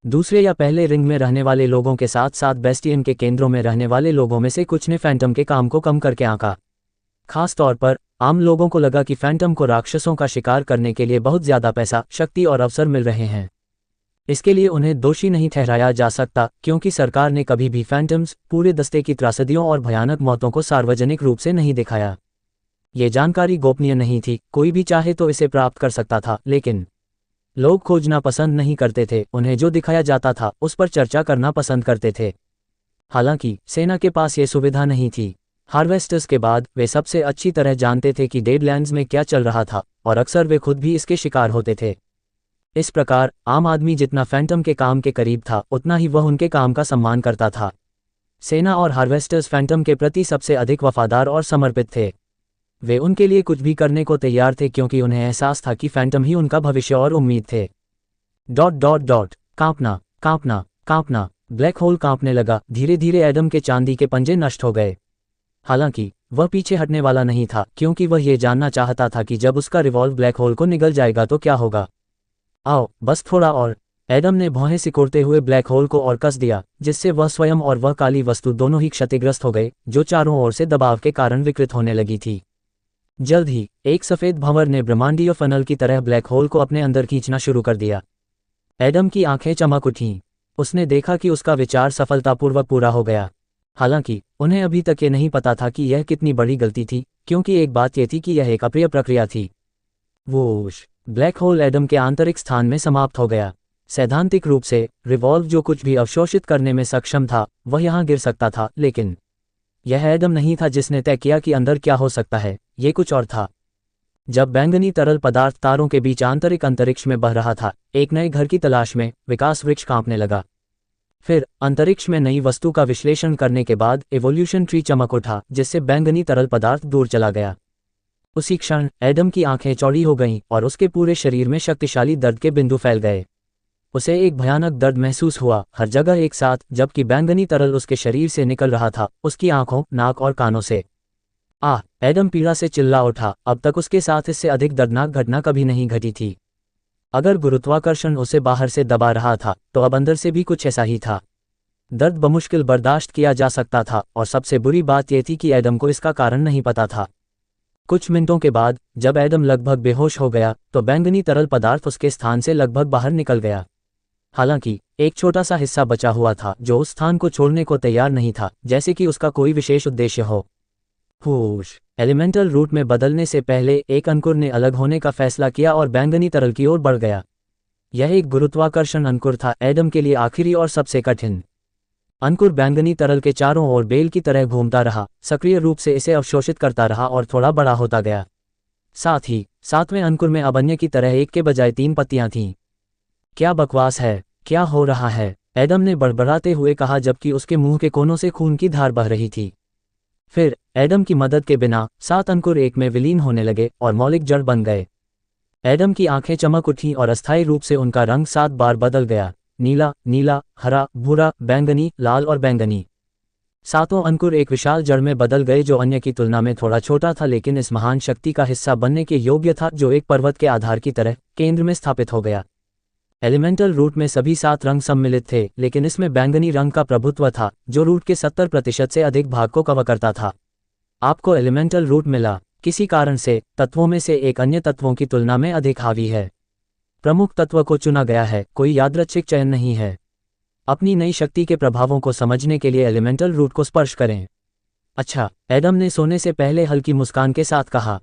दूसरे या पहले रिंग में रहने वाले लोगों के साथ साथ बेस्टियन के केंद्रों में रहने वाले लोगों में से कुछ ने फैंटम के काम को कम करके आंका। खास तौर पर आम लोगों को लगा कि फैंटम को राक्षसों का शिकार करने के लिए बहुत ज्यादा पैसा, शक्ति और अवसर मिल रहे हैं। इसके लिए उन्हें दोषी नहीं ठहराया जा सकता क्योंकि सरकार ने कभी भी फैंटम्स, पूरे दस्ते की त्रासदियों और भयानक मौतों को सार्वजनिक रूप से नहीं दिखाया। ये जानकारी गोपनीय नहीं थी, कोई भी चाहे तो इसे प्राप्त कर सकता था, लेकिन लोग खोजना पसंद नहीं करते थे। उन्हें जो दिखाया जाता था उस पर चर्चा करना पसंद करते थे। हालांकि सेना के पास ये सुविधा नहीं थी। हार्वेस्टर्स के बाद वे सबसे अच्छी तरह जानते थे कि डेडलैंड्स में क्या चल रहा था, और अक्सर वे खुद भी इसके शिकार होते थे। इस प्रकार आम आदमी जितना फैंटम के काम के करीब था, उतना ही वह उनके काम का सम्मान करता था। सेना और हार्वेस्टर्स फैंटम के प्रति सबसे अधिक वफादार और समर्पित थे। वे उनके लिए कुछ भी करने को तैयार थे, क्योंकि उन्हें एहसास था कि फैंटम ही उनका भविष्य और उम्मीद थे। ... कांपना, कांपना, कांपना। ब्लैक होल कांपने लगा। धीरे धीरे एडम के चांदी के पंजे नष्ट हो गए। हालांकि वह पीछे हटने वाला नहीं था, क्योंकि वह यह जानना चाहता था कि जब उसका रिवॉल्व ब्लैक होल को निगल जाएगा तो क्या होगा। आओ, बस थोड़ा और। एडम ने भौहें सिकोड़ते हुए ब्लैक होल को और कस दिया, जिससे वह स्वयं और वह काली वस्तु दोनों ही क्षतिग्रस्त हो गए, जो चारों ओर से दबाव के कारण विकृत होने लगी थी। जल्द ही एक सफेद भंवर ने ब्रह्मांडीय फनल की तरह ब्लैक होल को अपने अंदर खींचना शुरू कर दिया। एडम की आंखें चमक उठीं। उसने देखा कि उसका विचार सफलतापूर्वक पूरा हो गया। हालांकि उन्हें अभी तक ये नहीं पता था कि यह कितनी बड़ी गलती थी, क्योंकि एक बात यह थी कि यह एक अप्रिय प्रक्रिया थी। वोश! ब्लैक होल एडम के आंतरिक स्थान में समाप्त हो गया। सैद्धांतिक रूप से रिवॉल्व जो कुछ भी अवशोषित करने में सक्षम था, वह यहाँ गिर सकता था, लेकिन यह एडम नहीं था जिसने तय किया कि अंदर क्या हो सकता है। ये कुछ और था। जब बैंगनी तरल पदार्थ तारों के बीच आंतरिक अंतरिक्ष में बह रहा था, एक नए घर की तलाश में, विकास वृक्ष कांपने लगा। फिर अंतरिक्ष में नई वस्तु का विश्लेषण करने के बाद एवोल्यूशन ट्री चमक उठा, जिससे बैंगनी तरल पदार्थ दूर चला गया। उसी क्षण एडम की आंखें चौड़ी हो गईं और उसके पूरे शरीर में शक्तिशाली दर्द के बिंदु फैल गए। उसे एक भयानक दर्द महसूस हुआ, हर जगह एक साथ, जबकि बैंगनी तरल उसके शरीर से निकल रहा था, उसकी आंखों, नाक और कानों से। एडम पीड़ा से चिल्ला उठा। अब तक उसके साथ इससे अधिक दर्दनाक घटना कभी नहीं घटी थी। अगर गुरुत्वाकर्षण उसे बाहर से दबा रहा था, तो अब अंदर से भी कुछ ऐसा ही था। दर्द बमुश्किल बर्दाश्त किया जा सकता था, और सबसे बुरी बात यह थी कि एडम को इसका कारण नहीं पता था। कुछ मिनटों के बाद जब एडम लगभग बेहोश हो गया, तो बैंगनी तरल पदार्थ उसके स्थान से लगभग बाहर निकल गया। हालांकि एक छोटा सा हिस्सा बचा हुआ था, जो उस स्थान को छोड़ने को तैयार नहीं था, जैसे कि उसका कोई विशेष उद्देश्य हो। होश! एलिमेंटल रूट में बदलने से पहले एक अंकुर ने अलग होने का फैसला किया और बैंगनी तरल की ओर बढ़ गया। यह एक गुरुत्वाकर्षण अंकुर था, एडम के लिए आखिरी और सबसे कठिन। अंकुर बैंगनी तरल के चारों ओर बेल की तरह घूमता रहा, सक्रिय रूप से इसे अवशोषित करता रहा और थोड़ा बड़ा होता गया। साथ ही सातवें अंकुर में अब अन्य की तरह एक के बजाय 3 पत्तियां थीं। क्या बकवास है! क्या हो रहा है? एडम ने बड़बड़ाते हुए कहा, जबकि उसके मुंह के कोनों से खून की धार बह रही थी। फिर एडम की मदद के बिना 7 अंकुर एक में विलीन होने लगे और मौलिक जड़ बन गए। एडम की आंखें चमक उठीं और अस्थायी रूप से उनका रंग 7 बार बदल गया। नीला, नीला, हरा, भूरा, बैंगनी, लाल और बैंगनी। 7 अंकुर एक विशाल जड़ में बदल गए, जो अन्य की तुलना में थोड़ा छोटा था, लेकिन इस महान शक्ति का हिस्सा बनने के योग्य था, जो एक पर्वत के आधार की तरह केंद्र में स्थापित हो गया। एलिमेंटल रूट में सभी 7 रंग सम्मिलित थे, लेकिन इसमें बैंगनी रंग का प्रभुत्व था, जो रूट के 70% से अधिक भाग को कवर करता था। आपको एलिमेंटल रूट मिला, किसी कारण से तत्वों में से एक अन्य तत्वों की तुलना में अधिक हावी है। प्रमुख तत्व को चुना गया है, कोई यादृच्छिक चयन नहीं है। अपनी नई शक्ति के प्रभावों को समझने के लिए एलिमेंटल रूट को स्पर्श करें। अच्छा, एडम ने सोने से पहले हल्की मुस्कान के साथ कहा।